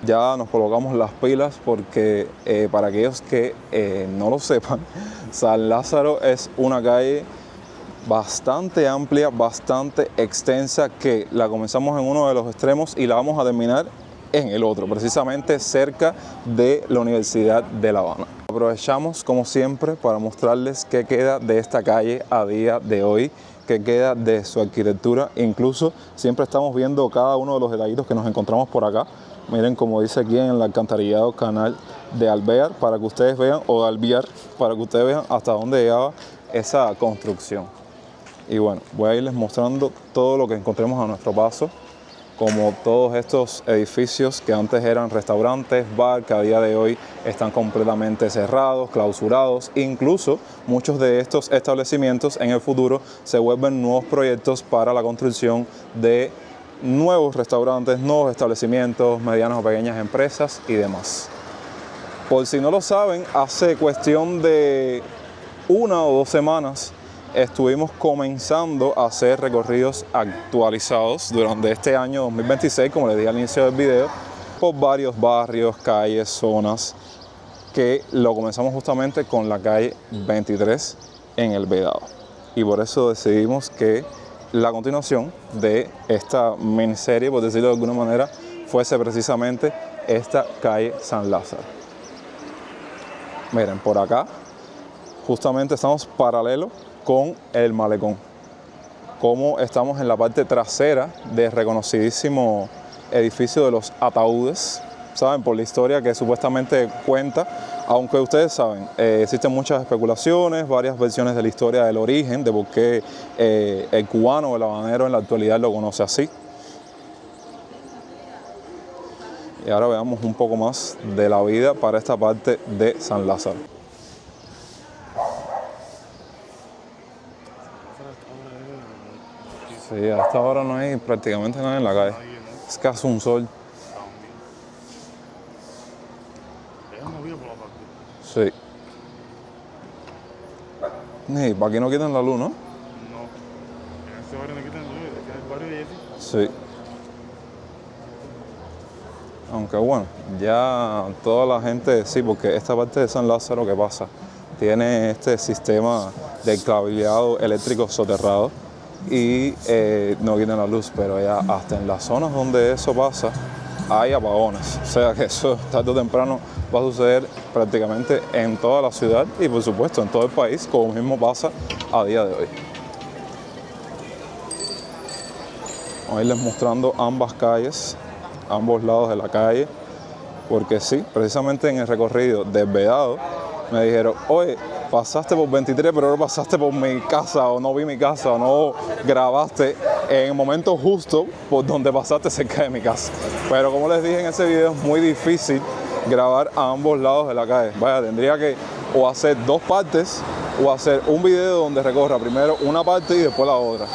Ya nos colocamos las pilas porque para aquellos que no lo sepan, San Lázaro es una calle bastante amplia, bastante extensa, que la comenzamos en uno de los extremos y la vamos a terminar en el otro, precisamente cerca de la Universidad de La Habana. Aprovechamos como siempre para mostrarles qué queda de esta calle a día de hoy, qué queda de su arquitectura. Incluso siempre estamos viendo cada uno de los detallitos que nos encontramos por acá. Miren, como dice aquí en el alcantarillado canal de Alvear, para que ustedes vean, o de Alvear, para que ustedes vean hasta dónde llegaba esa construcción. Y bueno, voy a irles mostrando todo lo que encontremos a nuestro paso, como todos estos edificios que antes eran restaurantes, bar, que a día de hoy están completamente cerrados, clausurados. Incluso muchos de estos establecimientos en el futuro se vuelven nuevos proyectos para la construcción de nuevos restaurantes, nuevos establecimientos, medianas o pequeñas empresas y demás. Por si no lo saben, hace cuestión de 1 o 2 semanas estuvimos comenzando a hacer recorridos actualizados durante este año 2026, como les dije al inicio del video, por varios barrios, calles, zonas, que lo comenzamos justamente con la calle 23 en El Vedado. Y por eso decidimos que la continuación de esta miniserie, por decirlo de alguna manera, fuese precisamente esta calle San Lázaro. Miren, por acá justamente estamos paralelo con el malecón, como estamos en la parte trasera del reconocidísimo edificio de los ataúdes, saben, por la historia que supuestamente cuenta, aunque ustedes saben, existen muchas especulaciones, varias versiones de la historia del origen, de por qué el cubano o el habanero en la actualidad lo conoce así. Y ahora veamos un poco más de la vida para esta parte de San Lázaro. Sí, a esta hora no hay prácticamente nada en la calle. Es casi un sol. Sí. Ni, para aquí no quitan la luz, ¿no? No. En ese barrio no quitan luz, es que en el barrio de Yeti. Sí. Aunque bueno, ya toda la gente, sí, porque esta parte de San Lázaro, ¿qué pasa? Tiene este sistema de cableado eléctrico soterrado y no quitan la luz, pero ya hasta en las zonas donde eso pasa hay apagones. O sea que eso tarde o temprano va a suceder prácticamente en toda la ciudad y por supuesto en todo el país, como mismo pasa a día de hoy. Vamos a irles mostrando ambas calles, ambos lados de la calle, porque sí, precisamente en el recorrido del Vedado me dijeron, oye, pasaste por 23 pero no pasaste por mi casa, o no vi mi casa, o no grabaste en el momento justo por donde pasaste cerca de mi casa. Pero como les dije en ese video, es muy difícil grabar a ambos lados de la calle. Vaya, tendría que o hacer 2 partes o hacer un video donde recorra primero una parte y después la otra.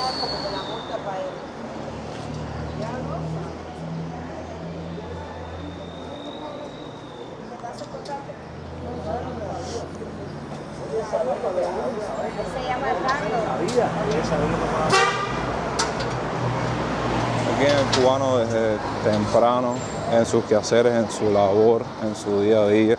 Aquí en el cubano desde temprano, en sus quehaceres, en su labor, en su día a día.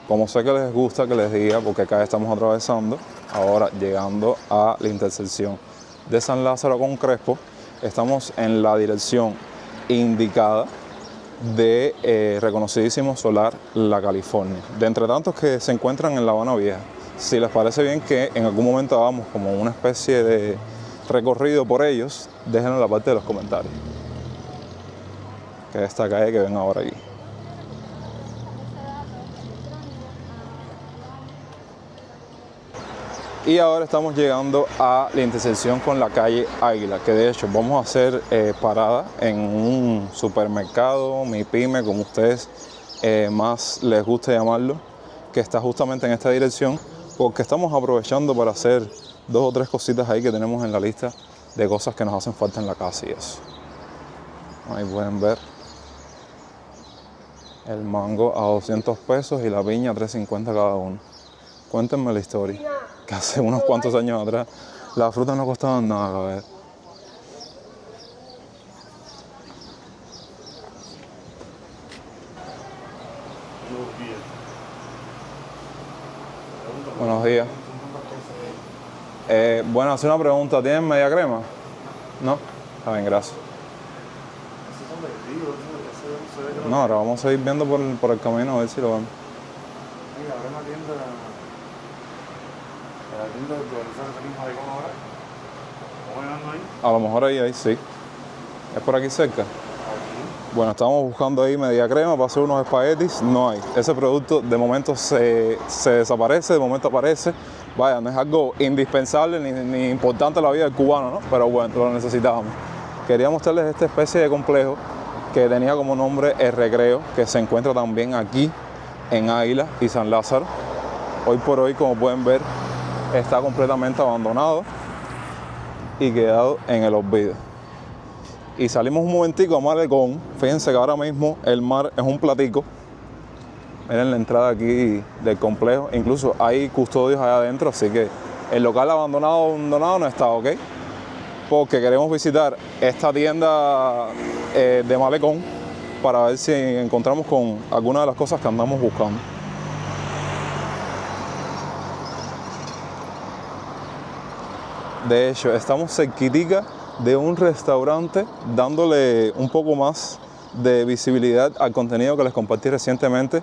Como sé que les gusta que les diga, porque acá estamos atravesando, ahora llegando a la intersección de San Lázaro con Crespo, estamos en la dirección indicada de reconocidísimo solar La California, de entre tantos que se encuentran en La Habana Vieja. Si les parece bien que en algún momento hagamos como una especie de recorrido por ellos, déjenlo en la parte de los comentarios. Que es esta calle que ven ahora aquí. Y ahora estamos llegando a la intersección con la calle Águila, que de hecho vamos a hacer parada en un supermercado, mi pyme, como ustedes más les guste llamarlo, que está justamente en esta dirección, porque estamos aprovechando para hacer 2 o 3 cositas ahí que tenemos en la lista de cosas que nos hacen falta en la casa y eso. Ahí pueden ver el mango a 200 pesos y la piña a 3.50 cada uno. Cuéntenme la historia. Que hace unos cuantos años atrás las frutas no costaban nada, a ver. Bueno, hacer una pregunta. ¿Tienen media crema? ¿No? Está bien, gracias. Esos son vertidos, eso se ve que No, ahora vamos a ir viendo por el camino a ver si lo vemos. Mira, habrá una tienda. La tienda de nosotros salimos de cómo ahora. ¿Cómo llegando ahí? A lo mejor ahí sí. ¿Es por aquí cerca? Bueno, estamos buscando ahí media crema para hacer unos espaguetis. No hay. Ese producto de momento se desaparece, de momento aparece. Vaya, no es algo indispensable ni importante en la vida del cubano, ¿no? Pero bueno, lo necesitábamos. Quería mostrarles esta especie de complejo que tenía como nombre El Recreo, que se encuentra también aquí en Águila y San Lázaro. Hoy por hoy, como pueden ver, está completamente abandonado y quedado en el olvido. Y salimos un momentico a Malecón. Fíjense que ahora mismo el mar es un platico. Miren la entrada aquí del complejo. Incluso hay custodios allá adentro, así que el local abandonado no está, ¿ok? Porque queremos visitar esta tienda de Malecón para ver si encontramos con alguna de las cosas que andamos buscando. De hecho, estamos cerquitica de un restaurante dándole un poco más de visibilidad al contenido que les compartí recientemente,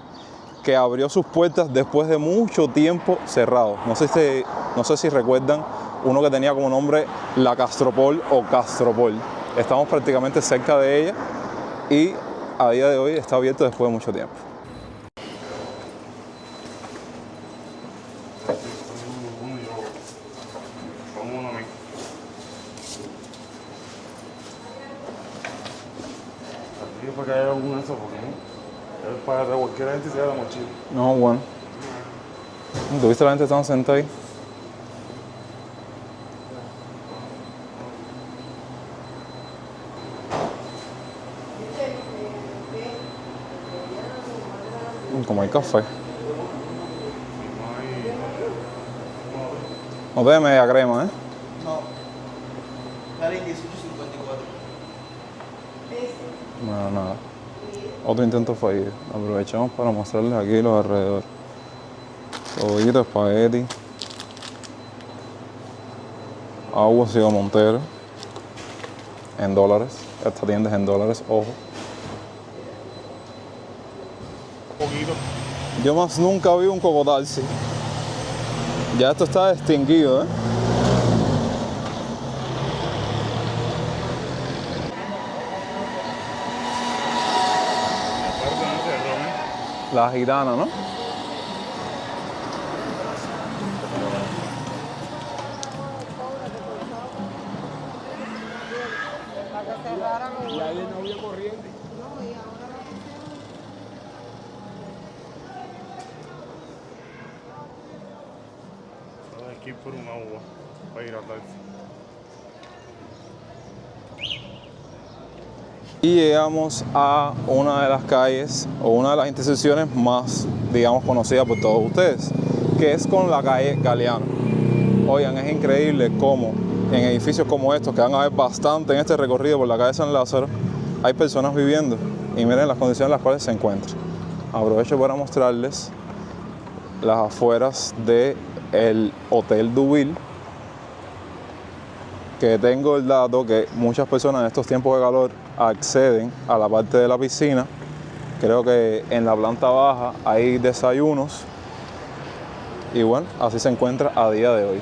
que abrió sus puertas después de mucho tiempo cerrado. No sé si recuerdan uno que tenía como nombre La Castropol o Castropol. Estamos prácticamente cerca de ella y a día de hoy está abierto después de mucho tiempo. Uno y yo. Con uno a mí. Aquí para que haya alguna de esos, porque no. Es para cualquier gente se da la mochila. No, bueno. ¿Tuviste la gente están sentada ahí? Como hay café. No te de media crema, ¿eh? No. Vale 18.54. No, nada. Otro intento fallido. Aprovechamos para mostrarles aquí los alrededores. Cebollita, espagueti. Agua Ciudad Montero. En dólares. Esta tienda es en dólares, ojo. Poquito. Yo más nunca vi un cocotaxi. Ya esto está extinguido, ¿eh? Aparte no se cerró, ¿eh? La gitana, ¿no? Hay que ir por un agua para ir a taxi. Y llegamos a una de las calles o una de las intersecciones más, digamos, conocidas por todos ustedes, que es con la calle Galeano. Oigan, es increíble cómo en edificios como estos, que van a ver bastante en este recorrido por la calle San Lázaro, hay personas viviendo y miren las condiciones en las cuales se encuentran. Aprovecho para mostrarles las afueras del Hotel Dubil, que tengo el dato que muchas personas en estos tiempos de calor acceden a la parte de la piscina. Creo que en la planta baja hay desayunos y bueno, así se encuentra a día de hoy.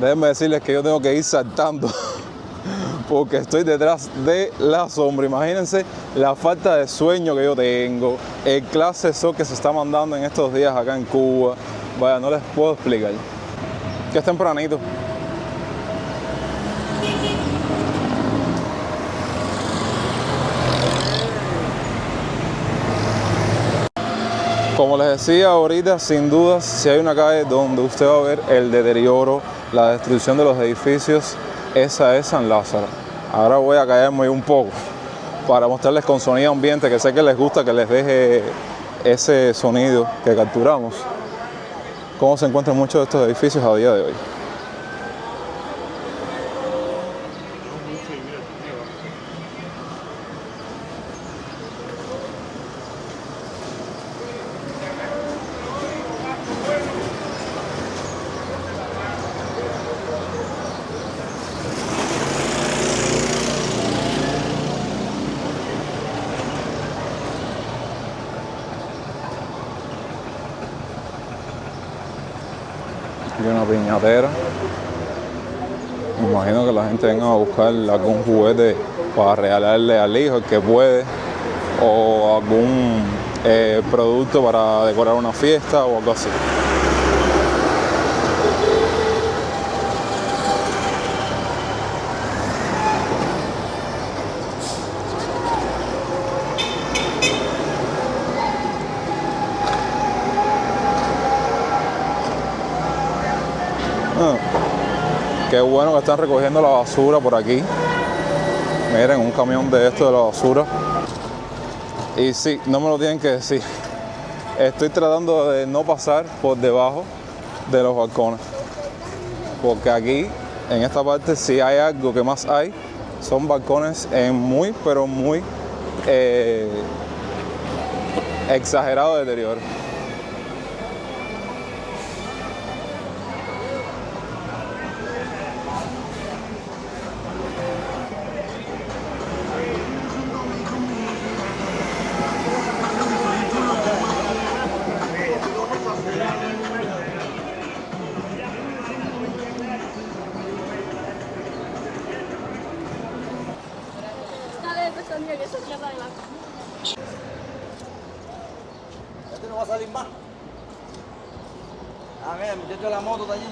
Déjenme decirles que yo tengo que ir saltando porque estoy detrás de la sombra. Imagínense la falta de sueño que yo tengo, el clase sol que se está mandando en estos días acá en Cuba. Vaya, no les puedo explicar. Que es tempranito. Como les decía ahorita, sin duda, si hay una calle donde usted va a ver el deterioro, la destrucción de los edificios, esa es San Lázaro. Ahora voy a callarme un poco para mostrarles con sonido ambiente, que sé que les gusta que les deje ese sonido que capturamos, cómo se encuentran muchos de estos edificios a día de hoy. Y una piñatera. Me imagino que la gente venga a buscar algún juguete para regalarle al hijo, el que puede, o algún producto para decorar una fiesta o algo así. Qué bueno que están recogiendo la basura por aquí. Miren, un camión de esto de la basura. Y sí, no me lo tienen que decir. Estoy tratando de no pasar por debajo de los balcones. Porque aquí, en esta parte, si hay algo que más hay, son balcones en muy, pero muy exagerado deterioro. Dale, pues amiga, que se cierra de la... Este no va a salir más. Ah, mira, el muchacho de la moto está allí.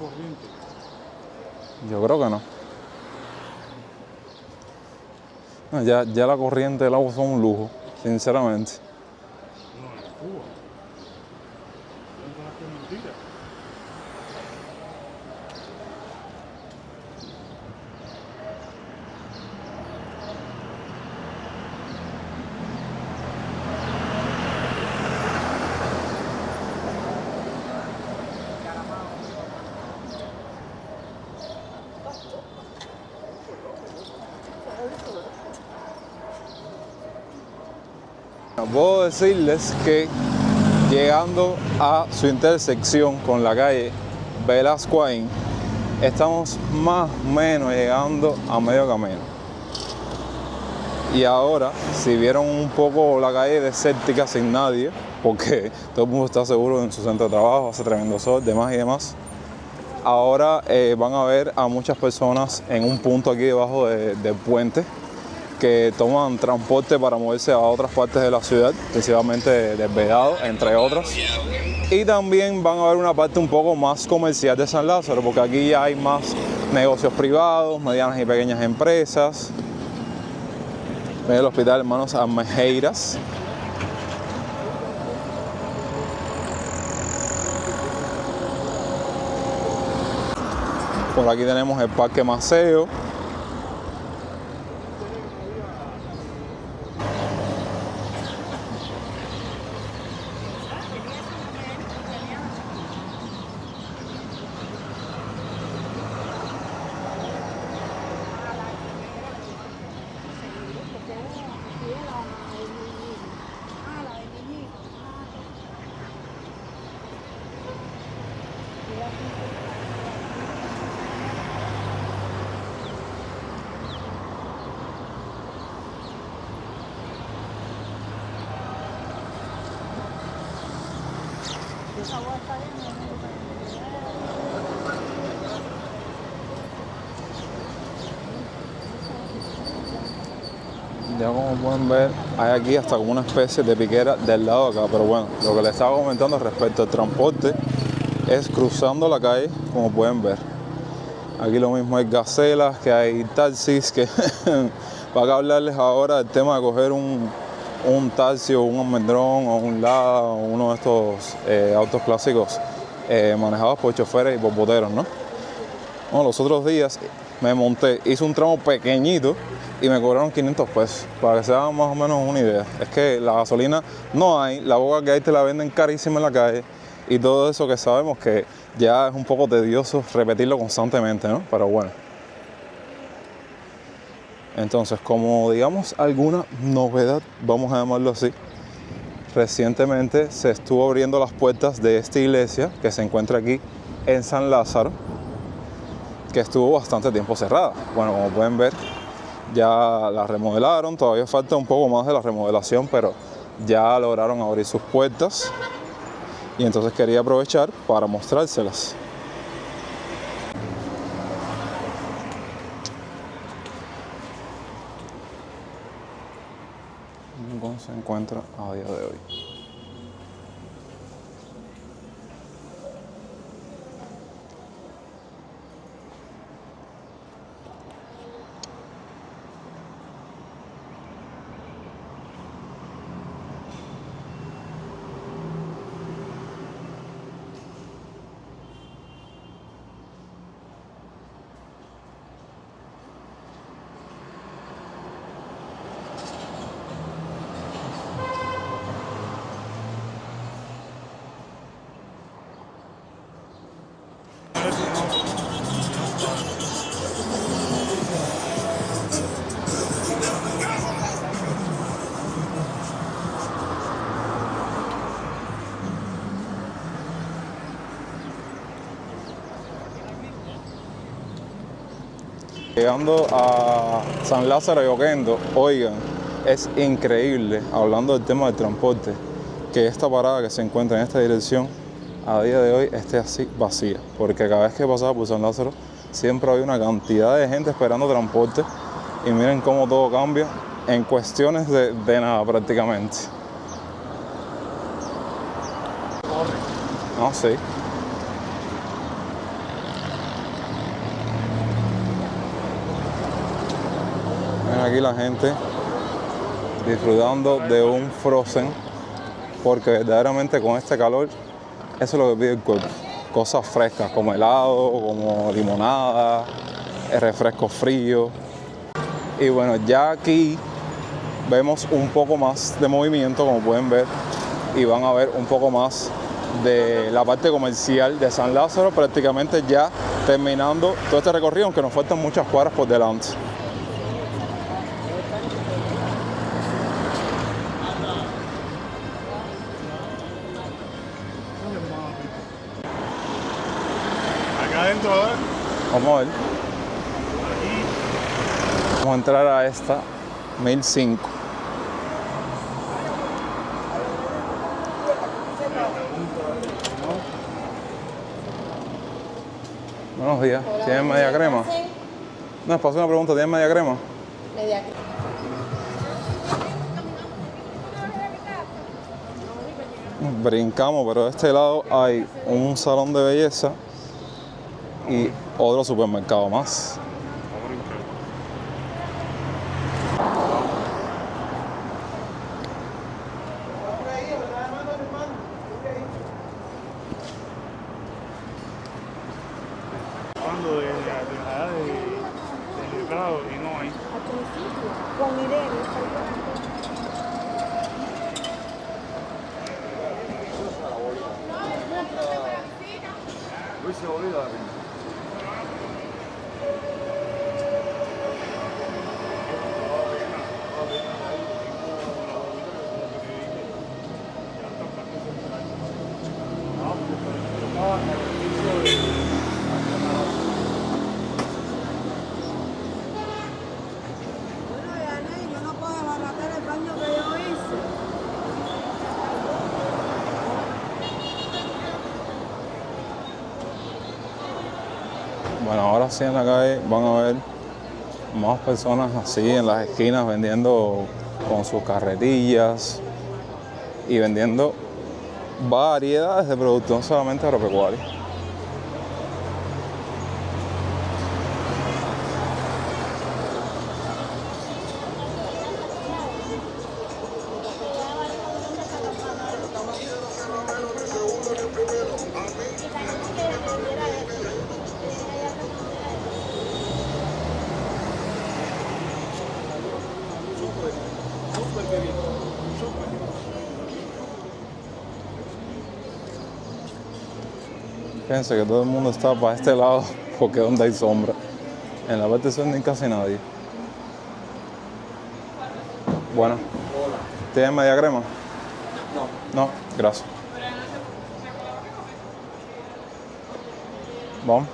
corriente. Yo creo que no. No, ya la corriente del agua son un lujo, sinceramente. No, en Cuba. ¿Cuántas que mentira? Puedo decirles que llegando a su intersección con la calle Velascoain, estamos más o menos llegando a medio camino. Y ahora, si vieron un poco la calle desértica sin nadie, porque todo el mundo está seguro en su centro de trabajo, hace tremendo sol, demás y demás, ahora van a ver a muchas personas en un punto aquí debajo del puente que toman transporte para moverse a otras partes de la ciudad, principalmente del Vedado, entre otras. Y también van a ver una parte un poco más comercial de San Lázaro, porque aquí ya hay más negocios privados, medianas y pequeñas empresas. Ven el Hospital Hermanos Armejeiras. Por aquí tenemos el Parque Maceo. Ya como pueden ver, hay aquí hasta como una especie de piquera del lado de acá, pero bueno, lo que les estaba comentando respecto al transporte es cruzando la calle, como pueden ver. Aquí lo mismo hay gacelas, que hay taxis, que para hablarles ahora del tema de coger un taxi o un almendrón o un Lada o uno de estos autos clásicos manejados por choferes y por boteros, ¿no? Bueno, los otros días me monté, hice un tramo pequeñito y me cobraron 500 pesos, para que se hagan más o menos una idea. Es que la gasolina no hay, la boca que hay te la venden carísima en la calle y todo eso que sabemos que ya es un poco tedioso repetirlo constantemente, ¿no? Pero bueno. Entonces, como digamos alguna novedad, vamos a llamarlo así, recientemente se estuvo abriendo las puertas de esta iglesia que se encuentra aquí en San Lázaro, que estuvo bastante tiempo cerrada. Bueno, como pueden ver, ya la remodelaron, todavía falta un poco más de la remodelación, pero ya lograron abrir sus puertas y entonces quería aprovechar para mostrárselas. ¿Cómo se encuentra a día de hoy? Llegando a San Lázaro y Oquendo, oigan, es increíble, hablando del tema del transporte, que esta parada que se encuentra en esta dirección a día de hoy esté así vacía, porque cada vez que pasaba por San Lázaro siempre había una cantidad de gente esperando transporte y miren cómo todo cambia en cuestiones de nada prácticamente. No, sí. Ven aquí la gente disfrutando de un frozen, porque verdaderamente con este calor eso es lo que pide el cuerpo. Cosas frescas como helado, como limonada, refresco frío. Y bueno, ya aquí vemos un poco más de movimiento, como pueden ver, y van a ver un poco más de la parte comercial de San Lázaro, prácticamente ya terminando todo este recorrido, aunque nos faltan muchas cuadras por delante. Acá adentro, a ver. Vamos a ver. Vamos a entrar a esta 1005. Buenos días. ¿Tienen media crema? No, les paso una pregunta. ¿Tienen media crema? Media crema. Brincamos, pero de este lado hay un salón de belleza y otro supermercado más. Cuando de letrado y no hay. Al principio, con Irene. Luis se olvida. Estaba en el edificio de Bueno, ahora sí en la calle van a ver más personas así en las esquinas vendiendo con sus carretillas y vendiendo variedades de productos, no solamente agropecuarios. Fíjense que todo el mundo está para este lado porque es donde hay sombra. En la parte sur no hay casi nadie. Bueno. ¿Tienes media crema? No. No, gracias. Vamos.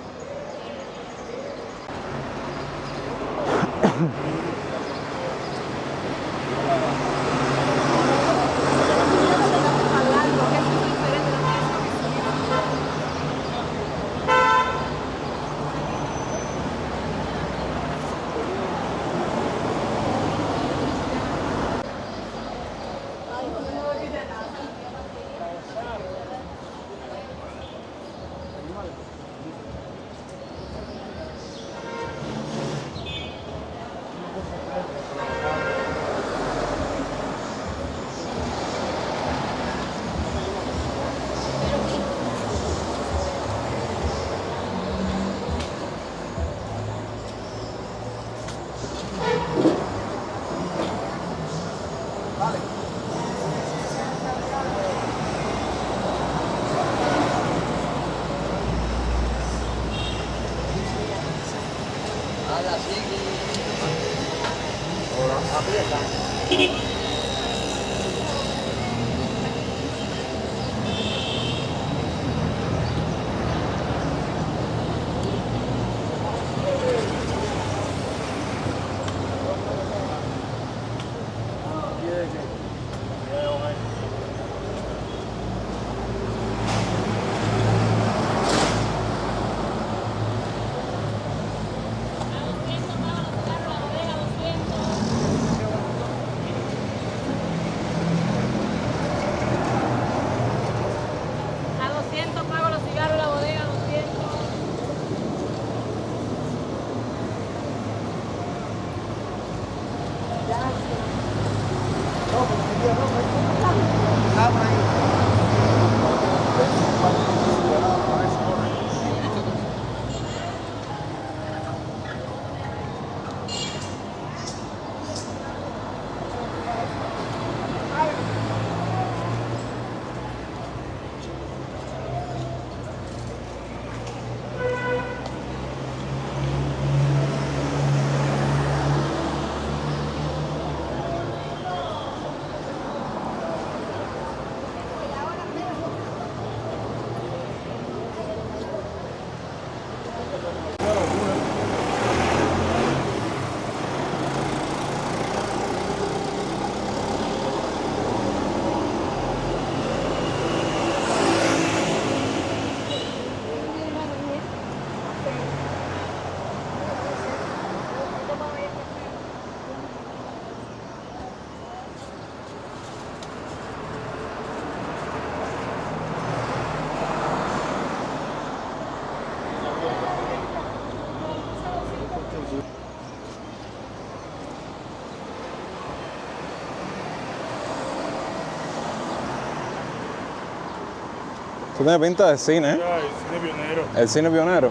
Tú tienes pinta de cine, ¿eh? Ya, el cine pionero. El cine pionero.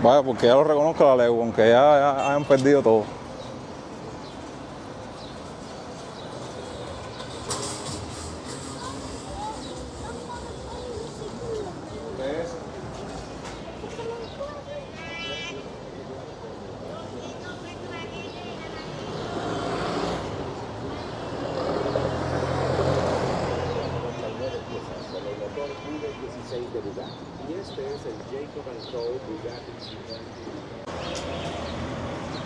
Vaya, porque ya lo reconozco a la legua, aunque ya hayan perdido todo.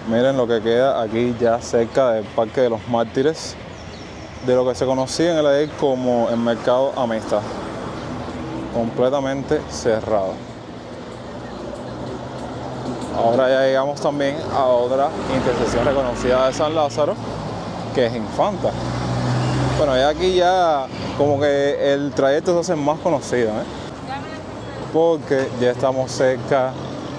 Miren lo que queda aquí ya cerca del Parque de los Mártires, de lo que se conocía en el ayer como el Mercado Amistad, completamente cerrado. Ahora ya llegamos también a otra intersección reconocida de San Lázaro, que es Infanta. Bueno, ya aquí ya como que el trayecto se hace más conocido, porque ya estamos cerca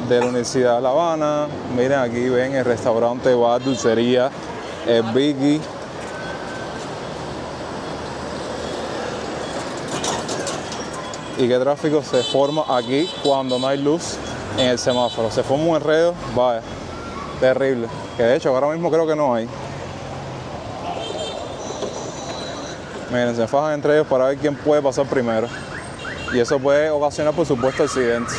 de la Universidad de La Habana. Miren, aquí ven el restaurante, bar, dulcería, el Vicky. Y qué tráfico se forma aquí cuando no hay luz en el semáforo. Se forma un enredo, vaya, terrible. Que de hecho ahora mismo creo que no hay. Miren, se fajan entre ellos para ver quién puede pasar primero. Y eso puede ocasionar, por supuesto, accidentes.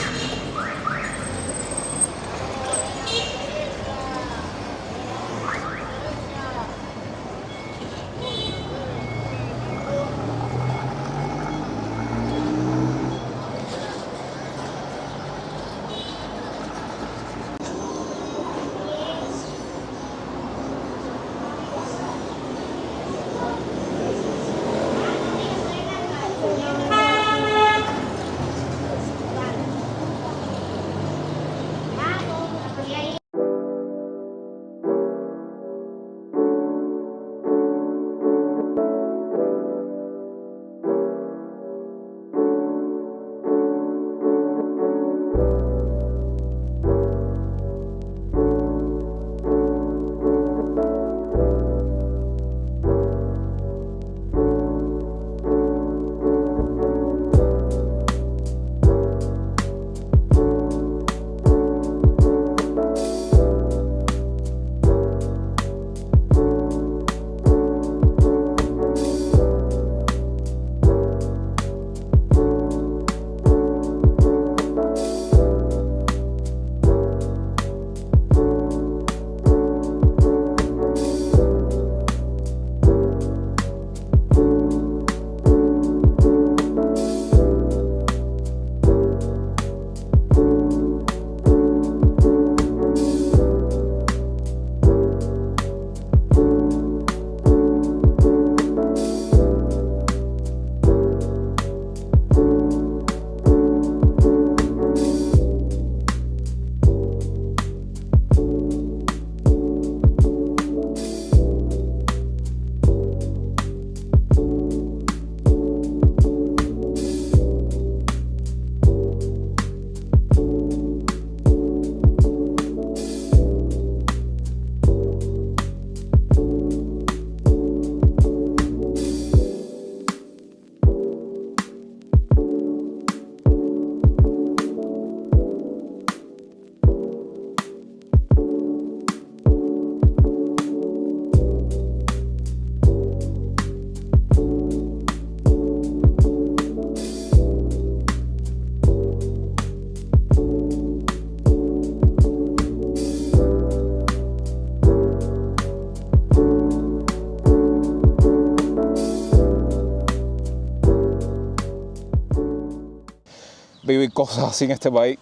Vivir cosas así en este país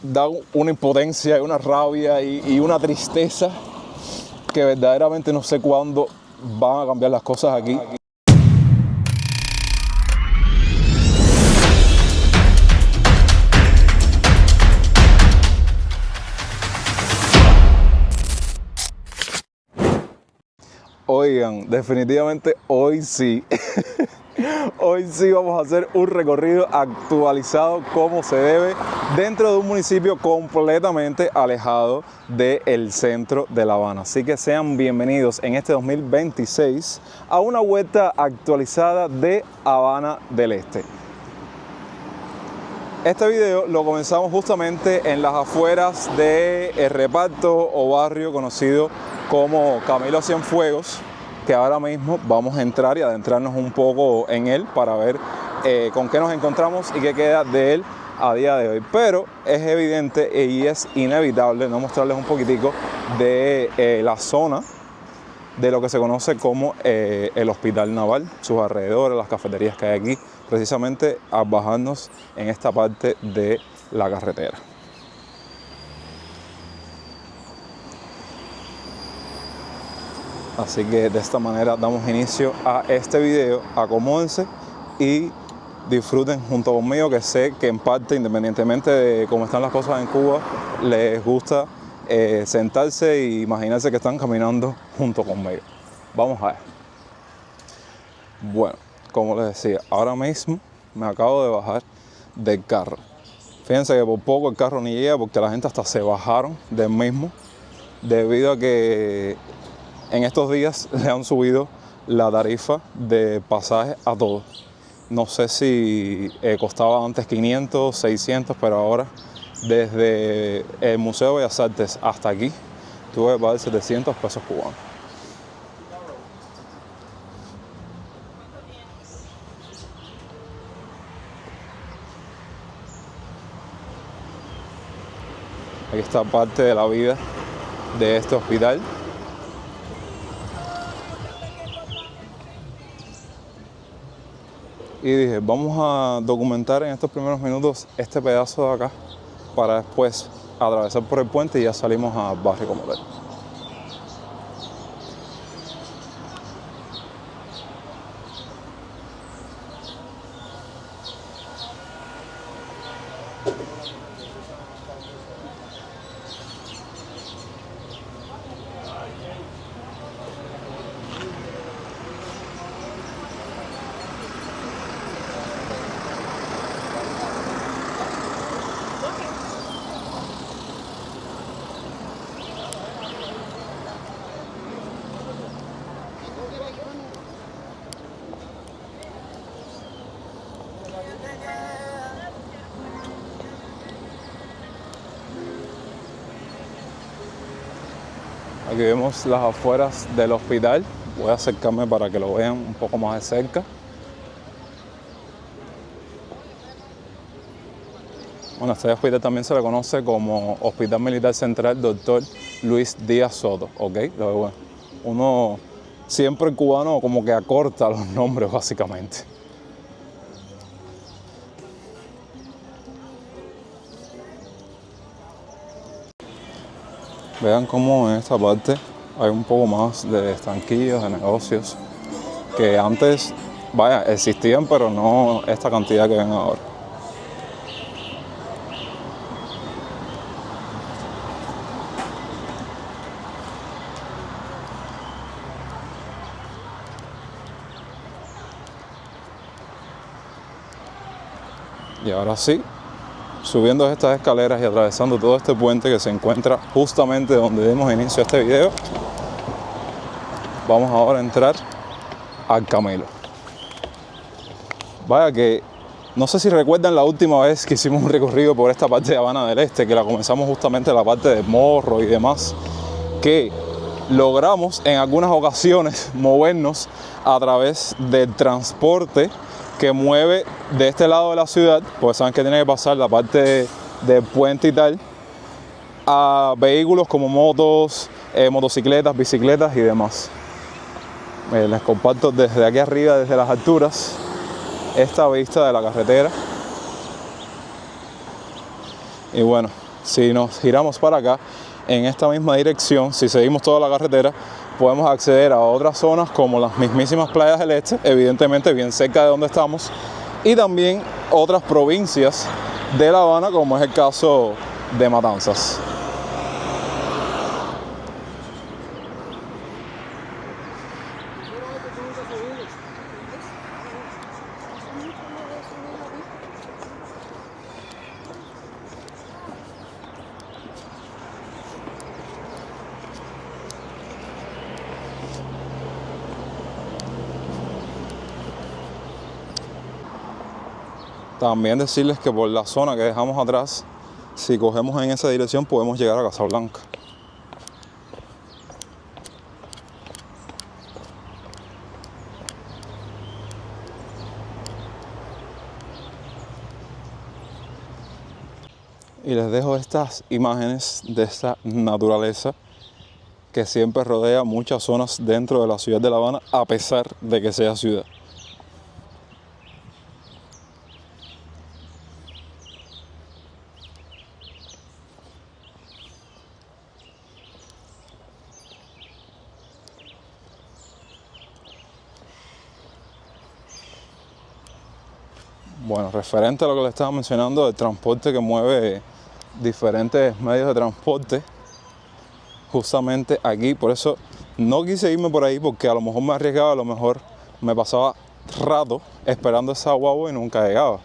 da una impotencia y una rabia y una tristeza que verdaderamente no sé cuándo van a cambiar las cosas aquí. Oigan, definitivamente hoy sí. Hoy sí vamos a hacer un recorrido actualizado como se debe dentro de un municipio completamente alejado del centro de La Habana. Así que sean bienvenidos en este 2026 a una vuelta actualizada de Habana del Este. Este video lo comenzamos justamente en las afueras del reparto o barrio conocido como Camilo Cienfuegos, que ahora mismo vamos a entrar y adentrarnos un poco en él para ver con qué nos encontramos y qué queda de él a día de hoy. Pero es evidente y es inevitable no mostrarles un poquitico de la zona de lo que se conoce como el Hospital Naval, sus alrededores, las cafeterías que hay aquí, precisamente al bajarnos en esta parte de la carretera. Así que de esta manera damos inicio a este video. Acomódense y disfruten junto conmigo, que sé que en parte, independientemente de cómo están las cosas en Cuba les gusta sentarse e imaginarse que están caminando junto conmigo. Vamos a ver. Bueno, como les decía, ahora mismo me acabo de bajar del carro. Fíjense que por poco el carro ni llega porque la gente hasta se bajaron del mismo debido a que en estos días le han subido la tarifa de pasaje a todos. No sé si costaba antes 500, 600, pero ahora desde el Museo de Bellas Artes hasta aquí tuve que pagar 700 pesos cubanos. Aquí está parte de la vida de este hospital. Y dije, vamos a documentar en estos primeros minutos este pedazo de acá para después atravesar por el puente y ya salimos al barrio como tal. Aquí vemos las afueras del hospital. Voy a acercarme para que lo vean un poco más de cerca. Bueno, este hospital también se le conoce como Hospital Militar Central Dr. Luis Díaz Soto, ¿ok? Bueno, uno siempre el cubano como que acorta los nombres básicamente. Vean cómo en esta parte hay un poco más de estanquillos, de negocios, que antes, vaya, existían, pero no esta cantidad que ven ahora. Y ahora sí, subiendo estas escaleras y atravesando todo este puente que se encuentra justamente donde dimos inicio a este video, vamos ahora a entrar al Camilo. Vaya que, no sé si recuerdan la última vez que hicimos un recorrido por esta parte de Habana del Este, que la comenzamos justamente en la parte de Morro y demás, que logramos en algunas ocasiones movernos a través del transporte que mueve de este lado de la ciudad, pues saben que tiene que pasar la parte del puente y tal, a vehículos como motos, motocicletas, bicicletas y demás. Les comparto desde aquí arriba, desde las alturas, esta vista de la carretera. Y bueno, si nos giramos para acá, en esta misma dirección, si seguimos toda la carretera, podemos acceder a otras zonas como las mismísimas playas del este, evidentemente bien cerca de donde estamos, y también otras provincias de La Habana, como es el caso de Matanzas. También decirles que por la zona que dejamos atrás, si cogemos en esa dirección podemos llegar a Casablanca. Y les dejo estas imágenes de esta naturaleza que siempre rodea muchas zonas dentro de la ciudad de La Habana, a pesar de que sea ciudad. Bueno, referente a lo que les estaba mencionando, el transporte que mueve diferentes medios de transporte justamente aquí. Por eso no quise irme por ahí, porque a lo mejor me arriesgaba, a lo mejor me pasaba rato esperando esa guagua y nunca llegaba.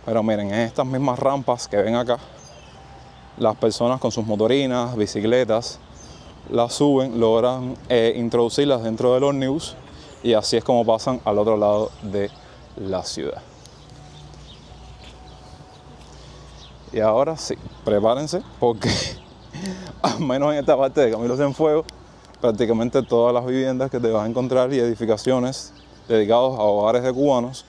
Pero miren, en estas mismas rampas que ven acá, las personas con sus motorinas, bicicletas, las suben, logran introducirlas dentro del ómnibus y así es como pasan al otro lado de la ciudad. Y ahora sí, prepárense porque al menos en esta parte de Camilo Cienfuegos, prácticamente todas las viviendas que te vas a encontrar y edificaciones dedicados a hogares de cubanos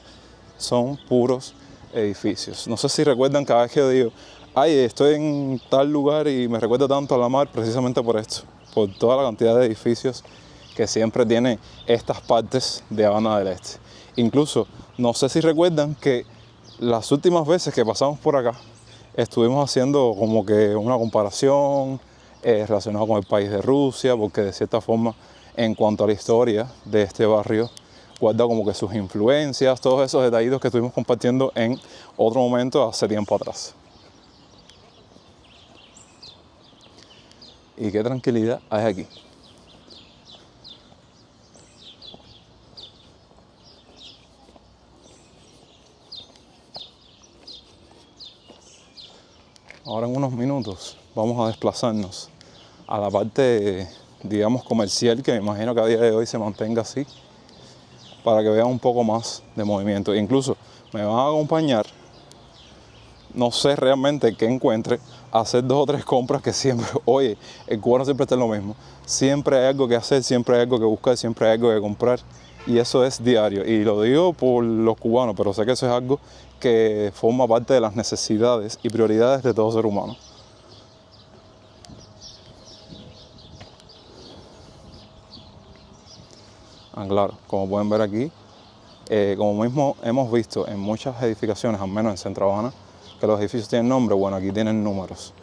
son puros edificios. No sé si recuerdan cada vez que yo digo, ay, estoy en tal lugar y me recuerda tanto a la mar, precisamente por esto, por toda la cantidad de edificios que siempre tienen estas partes de Habana del Este. Incluso, no sé si recuerdan que las últimas veces que pasamos por acá, estuvimos haciendo como que una comparación relacionada con el país de Rusia, porque de cierta forma, en cuanto a la historia de este barrio, guarda como que sus influencias, todos esos detallitos que estuvimos compartiendo en otro momento hace tiempo atrás. Y qué tranquilidad hay aquí. Ahora en unos minutos vamos a desplazarnos a la parte, digamos, comercial, que me imagino que a día de hoy se mantenga así, para que vean un poco más de movimiento. Incluso me van a acompañar, no sé realmente qué encuentre, a hacer 2 o 3 compras que siempre, oye, el cubano siempre está en lo mismo. Siempre hay algo que hacer, siempre hay algo que buscar, siempre hay algo que comprar. Y eso es diario. Y lo digo por los cubanos, pero sé que eso es algo que forma parte de las necesidades y prioridades de todo ser humano. Claro, como pueden ver aquí, como mismo hemos visto en muchas edificaciones, al menos en Centro Habana, que los edificios tienen nombre, bueno, aquí tienen números.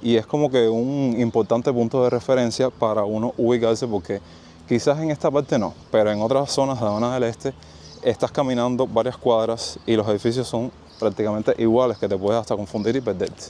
Y es como que un importante punto de referencia para uno ubicarse, porque quizás en esta parte no, pero en otras zonas de Habana del Este estás caminando varias cuadras y los edificios son prácticamente iguales, que te puedes hasta confundir y perderte.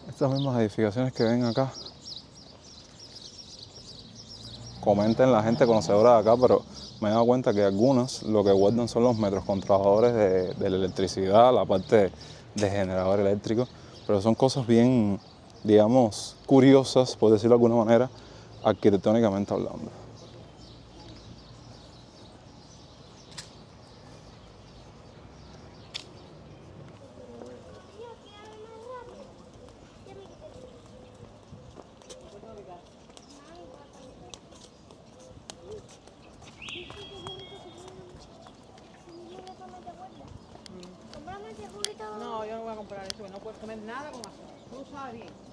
Estas mismas edificaciones que ven acá, comenten la gente conocedora de acá, pero me he dado cuenta que algunas lo que guardan son los metros controladores de la electricidad, la parte de generador eléctrico, pero son cosas bien, digamos, curiosas, por decirlo de alguna manera, arquitectónicamente hablando. No, yo no voy a comprar eso, no puedes comer nada con azúcar. Tú sabes bien.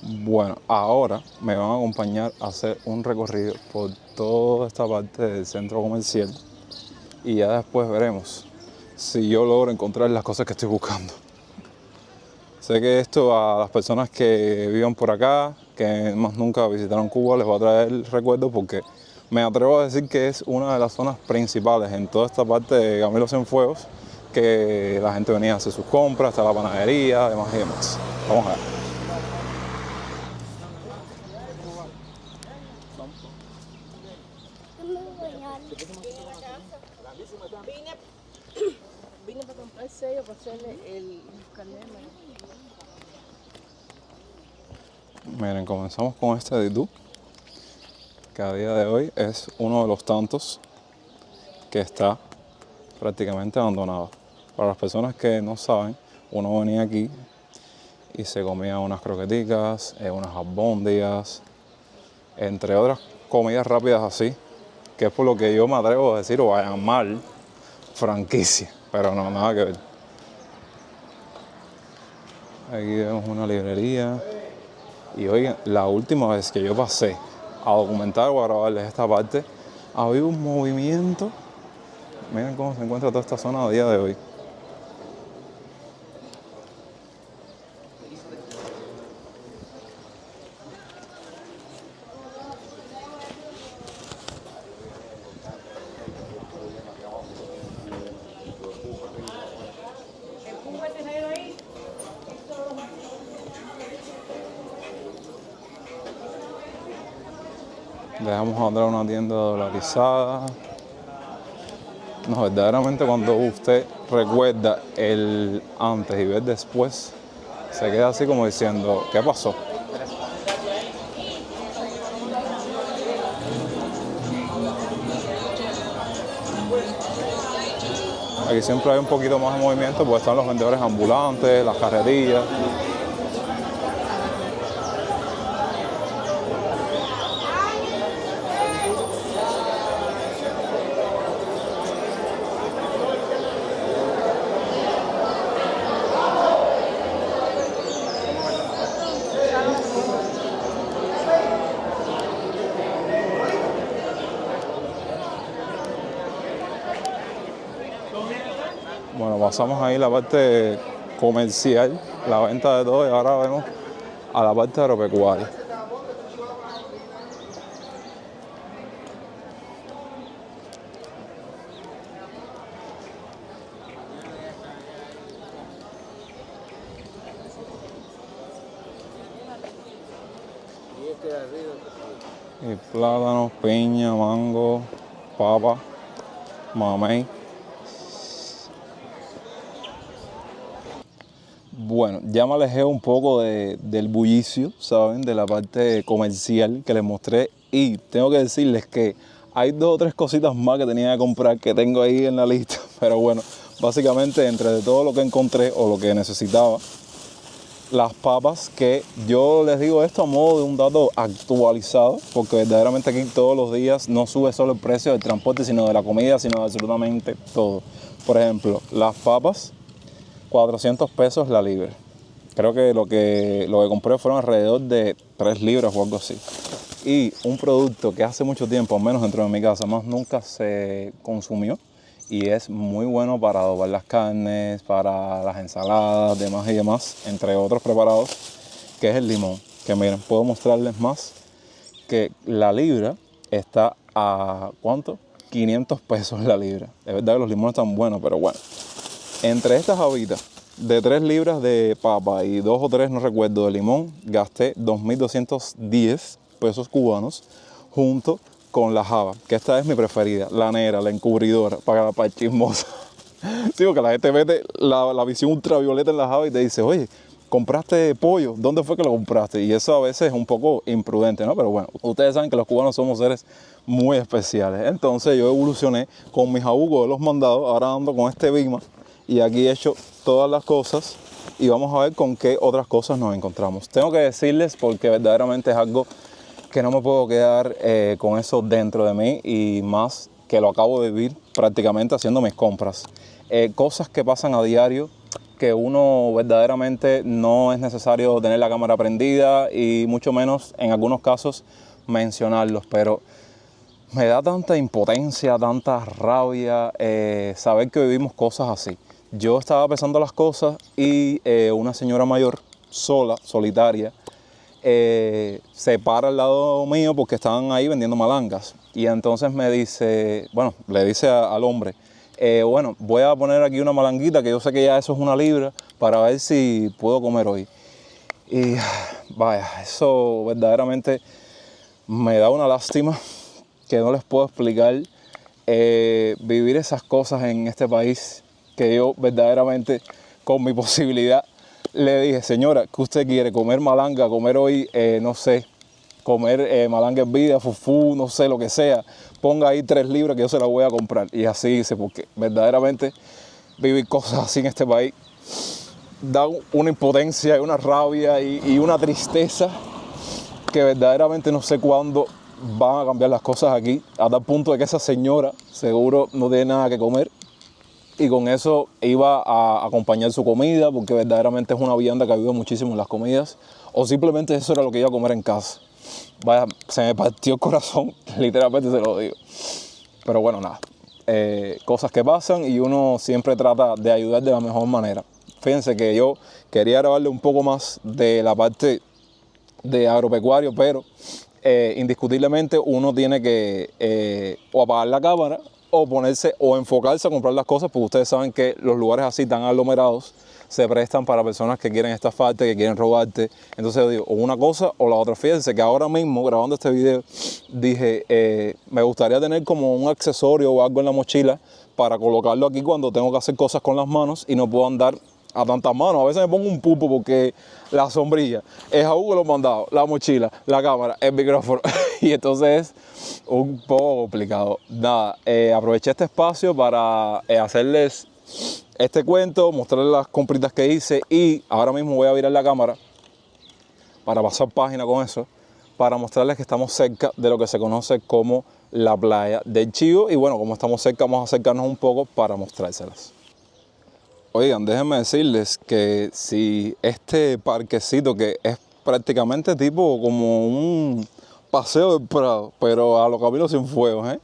Bueno, ahora me van a acompañar a hacer un recorrido por toda esta parte del centro comercial y ya después veremos si yo logro encontrar las cosas que estoy buscando. Sé que esto a las personas que vivan por acá, que más nunca visitaron Cuba, les va a traer recuerdos porque me atrevo a decir que es una de las zonas principales en toda esta parte de Camilo Cienfuegos, que la gente venía a hacer sus compras, está la panadería, demás y demás. Vamos a ver. Vine para comprar sello para hacerle el carnet. Miren, comenzamos con este Didú, que a día de hoy es uno de los tantos que está prácticamente abandonado. Para las personas que no saben, uno venía aquí y se comía unas croqueticas, unas albóndigas, entre otras comidas rápidas así, que es por lo que yo me atrevo a decir o a llamar franquicia, pero no, nada que ver. Aquí vemos una librería. Y oigan, la última vez que yo pasé a documentar o a grabarles esta parte, había un movimiento. Miren cómo se encuentra toda esta zona a día de hoy. Dejamos a entrar una tienda dolarizada. No, verdaderamente cuando usted recuerda el antes y ve el después, se queda así como diciendo, ¿qué pasó? Aquí siempre hay un poquito más de movimiento porque están los vendedores ambulantes, las carretillas. Bueno, pasamos ahí la parte comercial, la venta de todo, y ahora vemos a la parte agropecuaria. Y plátanos, piña, mango, papa, mamey. Bueno, ya me alejé un poco del bullicio, ¿saben? De la parte comercial que les mostré. Y tengo que decirles que hay 2 o 3 cositas más que tenía que comprar que tengo ahí en la lista. Pero bueno, básicamente entre de todo lo que encontré o lo que necesitaba, las papas, que yo les digo esto a modo de un dato actualizado, porque verdaderamente aquí todos los días no sube solo el precio del transporte, sino de la comida, sino de absolutamente todo. Por ejemplo, las papas, 400 pesos la libra. Creo que lo que compré fueron alrededor de 3 libras o algo así. Y un producto que hace mucho tiempo, al menos dentro de mi casa, más nunca se consumió. Y es muy bueno para adobar las carnes, para las ensaladas, demás y demás, entre otros preparados, que es el limón. Que miren, puedo mostrarles más que la libra está a, ¿cuánto? 500 pesos la libra. Es verdad que los limones están buenos, pero bueno. Entre estas habitas de 3 libras de papa y 2 o 3, no recuerdo, de limón, gasté 2.210 pesos cubanos junto con la java, que esta es mi preferida, la negra, la encubridora, para el chismoso. Sí, porque la gente mete la visión ultravioleta en la java y te dice, oye, ¿compraste pollo? ¿Dónde fue que lo compraste? Y eso a veces es un poco imprudente, ¿no? Pero bueno, ustedes saben que los cubanos somos seres muy especiales. Entonces yo evolucioné con mis jabucos de los mandados, ahora ando con este Bima, y aquí he hecho todas las cosas y vamos a ver con qué otras cosas nos encontramos. Tengo que decirles, porque verdaderamente es algo que no me puedo quedar con eso dentro de mí, y más que lo acabo de vivir prácticamente haciendo mis compras. Cosas que pasan a diario, que uno verdaderamente no es necesario tener la cámara prendida y mucho menos en algunos casos mencionarlos, pero me da tanta impotencia, tanta rabia saber que vivimos cosas así. yo estaba pesando las cosas y una señora mayor, sola, solitaria, se para al lado mío porque estaban ahí vendiendo malangas. Y entonces me dice, bueno, le dice al hombre, bueno, voy a poner aquí una malanguita, que yo sé que ya eso es 1 libra, para ver si puedo comer hoy. Y vaya, eso verdaderamente me da una lástima que no les puedo explicar. Vivir esas cosas en este país, que yo verdaderamente con mi posibilidad le dije, señora, ¿qué usted quiere? ¿Comer malanga? ¿Comer hoy, no sé, comer malanga hervida, fufú, no sé, lo que sea? Ponga ahí 3 libras que yo se la voy a comprar. Y así hice, porque verdaderamente vivir cosas así en este país da una impotencia y una rabia y una tristeza que verdaderamente no sé cuándo van a cambiar las cosas aquí, a tal punto de que esa señora seguro no tiene nada que comer y con eso iba a acompañar su comida, porque verdaderamente es una vianda que ayuda muchísimo en las comidas, o simplemente eso era lo que iba a comer en casa. Vaya, se me partió el corazón, literalmente se lo digo. Pero bueno, nada, cosas que pasan y uno siempre trata de ayudar de la mejor manera. Fíjense que yo quería grabarle un poco más de la parte de agropecuario, pero indiscutiblemente uno tiene que o apagar la cámara o ponerse o enfocarse a comprar las cosas, porque ustedes saben que los lugares así tan aglomerados se prestan para personas que quieren estafarte, que quieren robarte. Entonces yo digo, o una cosa o la otra. Fíjense que ahora mismo, grabando este video, dije, me gustaría tener como un accesorio o algo en la mochila para colocarlo aquí cuando tengo que hacer cosas con las manos y no puedo andar a tantas manos. A veces me pongo un pupo porque la sombrilla es a Hugo los mandados, la mochila, la cámara, el micrófono y entonces es un poco complicado. Nada, aproveché este espacio para hacerles este cuento, mostrarles las compritas que hice y ahora mismo voy a virar la cámara para pasar página con eso, para mostrarles que estamos cerca de lo que se conoce como la playa del Chivo y bueno, como estamos cerca, vamos a acercarnos un poco para mostrárselas. Oigan, déjenme decirles que si este parquecito, que es prácticamente tipo como un paseo del Prado, pero a lo Camilo Cienfuegos,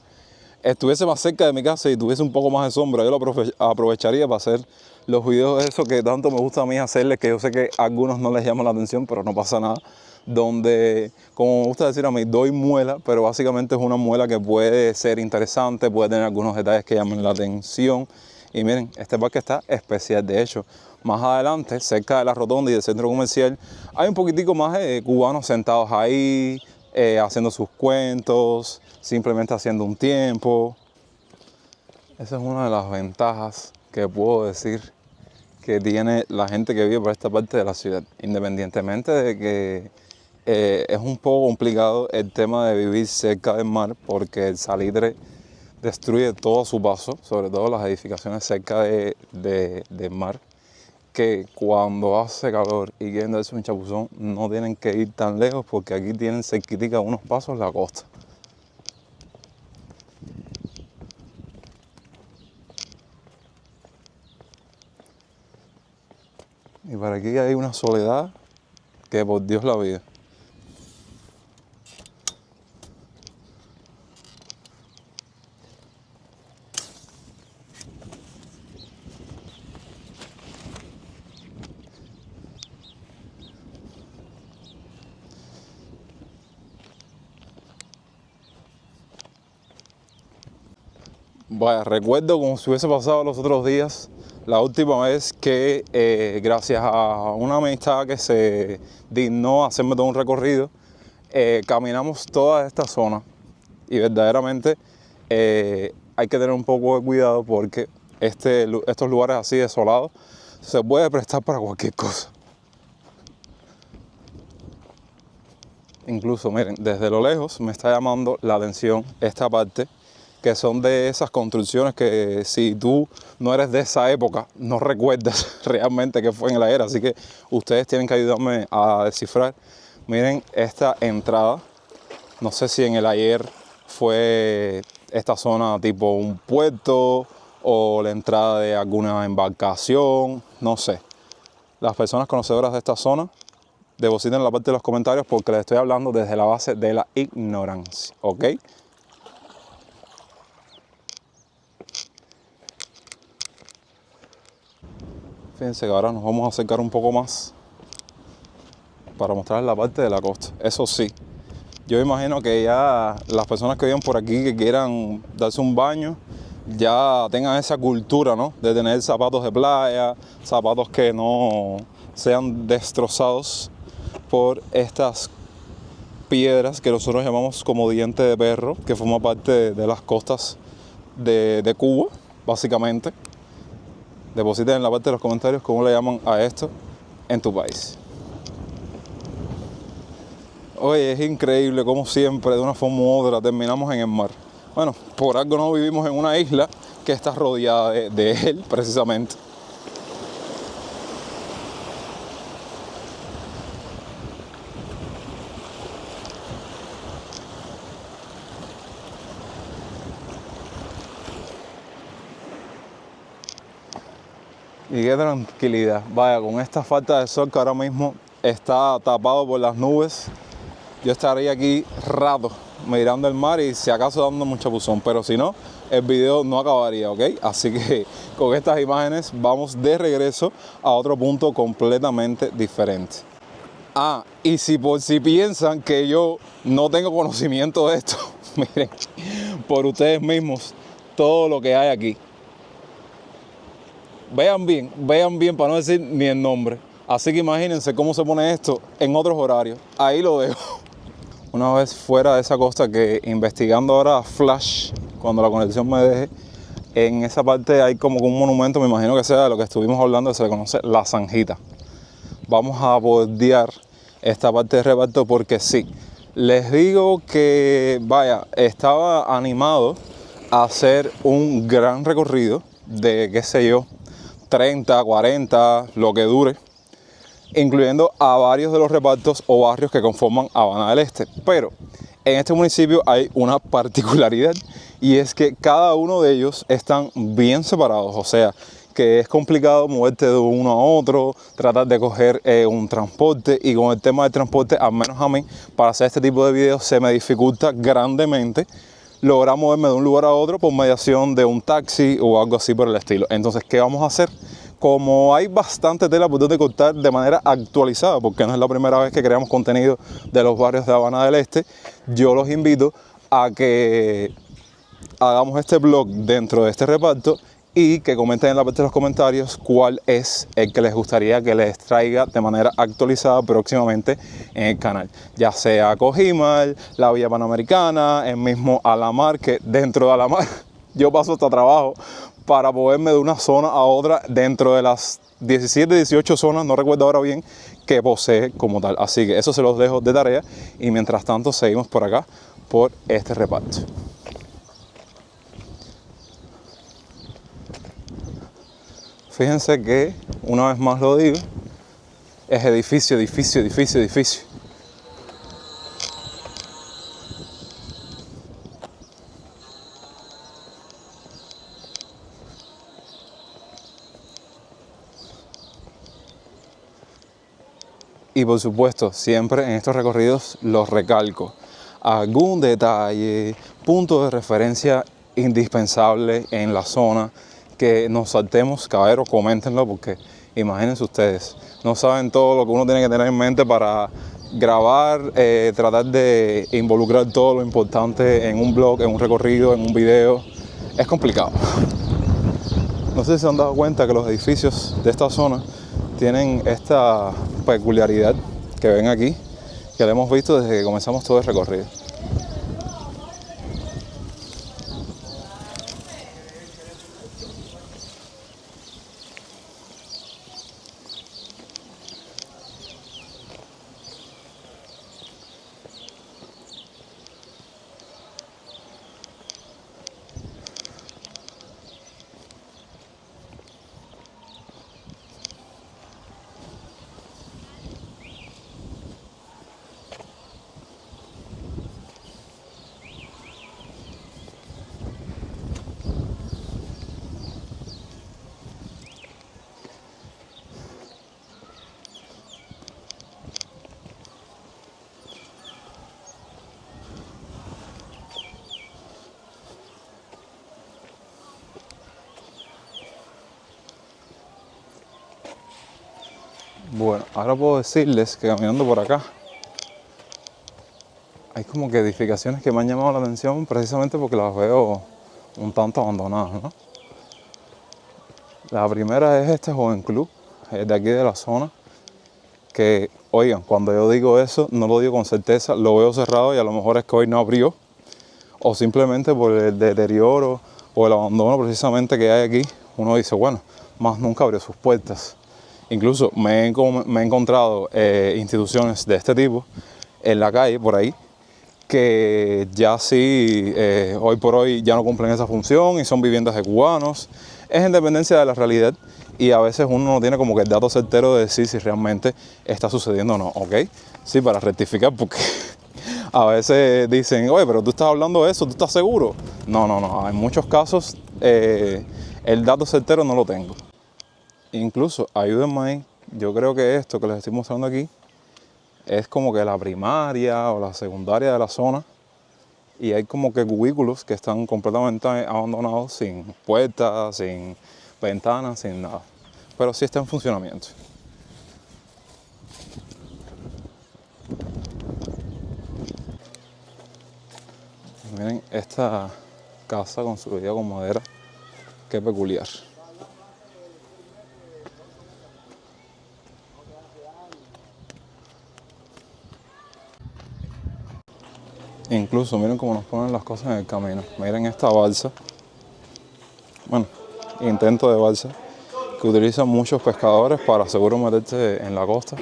estuviese más cerca de mi casa y tuviese un poco más de sombra, yo lo aprovecharía para hacer los videos de eso que tanto me gusta a mí hacerles, que yo sé que a algunos no les llama la atención, pero no pasa nada. Donde, como me gusta decir a mí, doy muela, pero básicamente es una muela que puede ser interesante, puede tener algunos detalles que llamen la atención. Y miren, este parque está especial. De hecho, más adelante, cerca de la rotonda y del centro comercial, hay un poquitico más de cubanos sentados ahí, haciendo sus cuentos, simplemente haciendo un tiempo. Esa es una de las ventajas que puedo decir que tiene la gente que vive por esta parte de la ciudad, independientemente de que es un poco complicado el tema de vivir cerca del mar, porque el salitre destruye todo a su paso, sobre todo las edificaciones cerca del mar, que cuando hace calor y quieren darse un chapuzón no tienen que ir tan lejos, porque aquí tienen cerquitica unos pasos la costa. Y para aquí hay una soledad que por Dios la vida. Vaya, recuerdo como si hubiese pasado los otros días, la última vez que gracias a una amistad que se dignó a hacerme todo un recorrido, caminamos toda esta zona y verdaderamente hay que tener un poco de cuidado, porque estos lugares así desolados se puede prestar para cualquier cosa. Incluso, miren, desde lo lejos me está llamando la atención esta parte, que son de esas construcciones que si tú no eres de esa época, no recuerdas realmente qué fue en la era. Así que ustedes tienen que ayudarme a descifrar. Miren esta entrada. No sé si en el ayer fue esta zona tipo un puerto o la entrada de alguna embarcación, no sé. Las personas conocedoras de esta zona, depositen en la parte de los comentarios, porque les estoy hablando desde la base de la ignorancia, ¿ok? Fíjense que ahora nos vamos a acercar un poco más para mostrarles la parte de la costa. Eso sí, yo imagino que ya las personas que viven por aquí que quieran darse un baño ya tengan esa cultura, ¿no? De tener zapatos de playa, zapatos que no sean destrozados por estas piedras que nosotros llamamos como diente de perro, que forma parte de las costas de Cuba, básicamente. Depositen en la parte de los comentarios cómo le llaman a esto en tu país. Oye, es increíble cómo siempre, de una forma u otra, terminamos en el mar. Bueno, por algo no vivimos en una isla que está rodeada de él, precisamente. Y qué tranquilidad. Vaya, con esta falta de sol que ahora mismo está tapado por las nubes, yo estaría aquí rato mirando el mar y si acaso dando mucho chapuzón, pero si no, el video no acabaría, ¿ok? Así que con estas imágenes vamos de regreso a otro punto completamente diferente. Ah, y si piensan que yo no tengo conocimiento de esto, miren, por ustedes mismos, todo lo que hay aquí. Vean bien para no decir ni el nombre. Así que imagínense cómo se pone esto en otros horarios. Ahí lo dejo. Una vez fuera de esa costa, que investigando ahora Flash, cuando la conexión me deje, en esa parte hay como un monumento, me imagino que sea de lo que estuvimos hablando, se le conoce La Zanjita. Vamos a bordear esta parte de reparto porque sí, les digo que, vaya, estaba animado a hacer un gran recorrido de, qué sé yo, 30, 40, lo que dure, incluyendo a varios de los repartos o barrios que conforman Habana del Este. Pero en este municipio hay una particularidad y es que cada uno de ellos están bien separados, o sea, que es complicado moverte de uno a otro, tratar de coger un transporte, y con el tema del transporte, al menos a mí, para hacer este tipo de videos se me dificulta grandemente lograr moverme de un lugar a otro por mediación de un taxi o algo así por el estilo. Entonces, ¿qué vamos a hacer? Como hay bastante tela por donde cortar de manera actualizada, porque no es la primera vez que creamos contenido de los barrios de Habana del Este, yo los invito a que hagamos este vlog dentro de este reparto y que comenten en la parte de los comentarios cuál es el que les gustaría que les traiga de manera actualizada próximamente en el canal. Ya sea Cojimal, la Villa Panamericana, el mismo Alamar, que dentro de Alamar yo paso hasta trabajo para moverme de una zona a otra dentro de las 17, 18 zonas, no recuerdo ahora bien, que posee como tal. Así que eso se los dejo de tarea y mientras tanto seguimos por acá, por este reparto. Fíjense que, una vez más lo digo, es edificio, edificio, edificio, edificio. Y por supuesto, siempre en estos recorridos los recalco. Algún detalle, punto de referencia indispensable en la zona que nos saltemos, caballeros, coméntenlo porque imagínense ustedes, no saben todo lo que uno tiene que tener en mente para grabar, tratar de involucrar todo lo importante en un blog, en un recorrido, en un video. Es complicado. No sé si se han dado cuenta que los edificios de esta zona tienen esta peculiaridad que ven aquí, que la hemos visto desde que comenzamos todo el recorrido. Bueno, ahora puedo decirles que caminando por acá hay como que edificaciones que me han llamado la atención precisamente porque las veo un tanto abandonadas, ¿no? La primera es este joven club de aquí de la zona, que, oigan, cuando yo digo eso, no lo digo con certeza, lo veo cerrado y a lo mejor es que hoy no abrió, o simplemente por el deterioro o el abandono precisamente que hay aquí, uno dice, bueno, más nunca abrió sus puertas. Incluso me he encontrado instituciones de este tipo en la calle, por ahí, que ya sí, hoy por hoy ya no cumplen esa función y son viviendas de cubanos. Es en dependencia de la realidad y a veces uno no tiene como que el dato certero de decir si realmente está sucediendo o no, ¿ok? Sí, para rectificar, porque a veces dicen, oye, pero tú estás hablando de eso, ¿tú estás seguro? No, en muchos casos el dato certero no lo tengo. Incluso, ayúdenme ahí, yo creo que esto que les estoy mostrando aquí es como que la primaria o la secundaria de la zona y hay como que cubículos que están completamente abandonados, sin puertas, sin ventanas, sin nada, pero sí está en funcionamiento. Miren esta casa construida con madera, qué peculiar. Incluso miren cómo nos ponen las cosas en el camino. Miren esta balsa, bueno, intento de balsa, que utilizan muchos pescadores para seguro meterse en la costa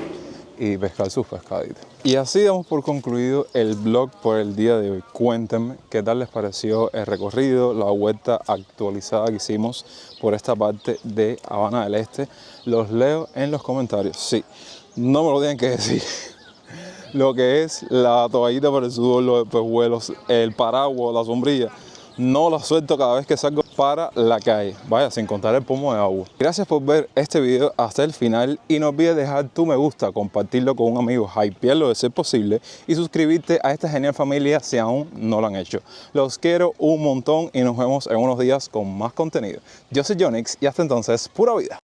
y pescar sus pescaditos. Y así damos por concluido el vlog por el día de hoy. Cuéntenme qué tal les pareció el recorrido, la vuelta actualizada que hicimos por esta parte de Habana del Este. Los leo en los comentarios. Sí, no me lo tienen que decir. Lo que es la toallita para el sudor, los espejuelos, el paraguas, la sombrilla, no la suelto cada vez que salgo para la calle, vaya, sin contar el pomo de agua. Gracias por ver este video hasta el final y no olvides dejar tu me gusta, compartirlo con un amigo, hypearlo de ser posible y suscribirte a esta genial familia si aún no lo han hecho. Los quiero un montón y nos vemos en unos días con más contenido. Yo soy Jonix y hasta entonces, pura vida.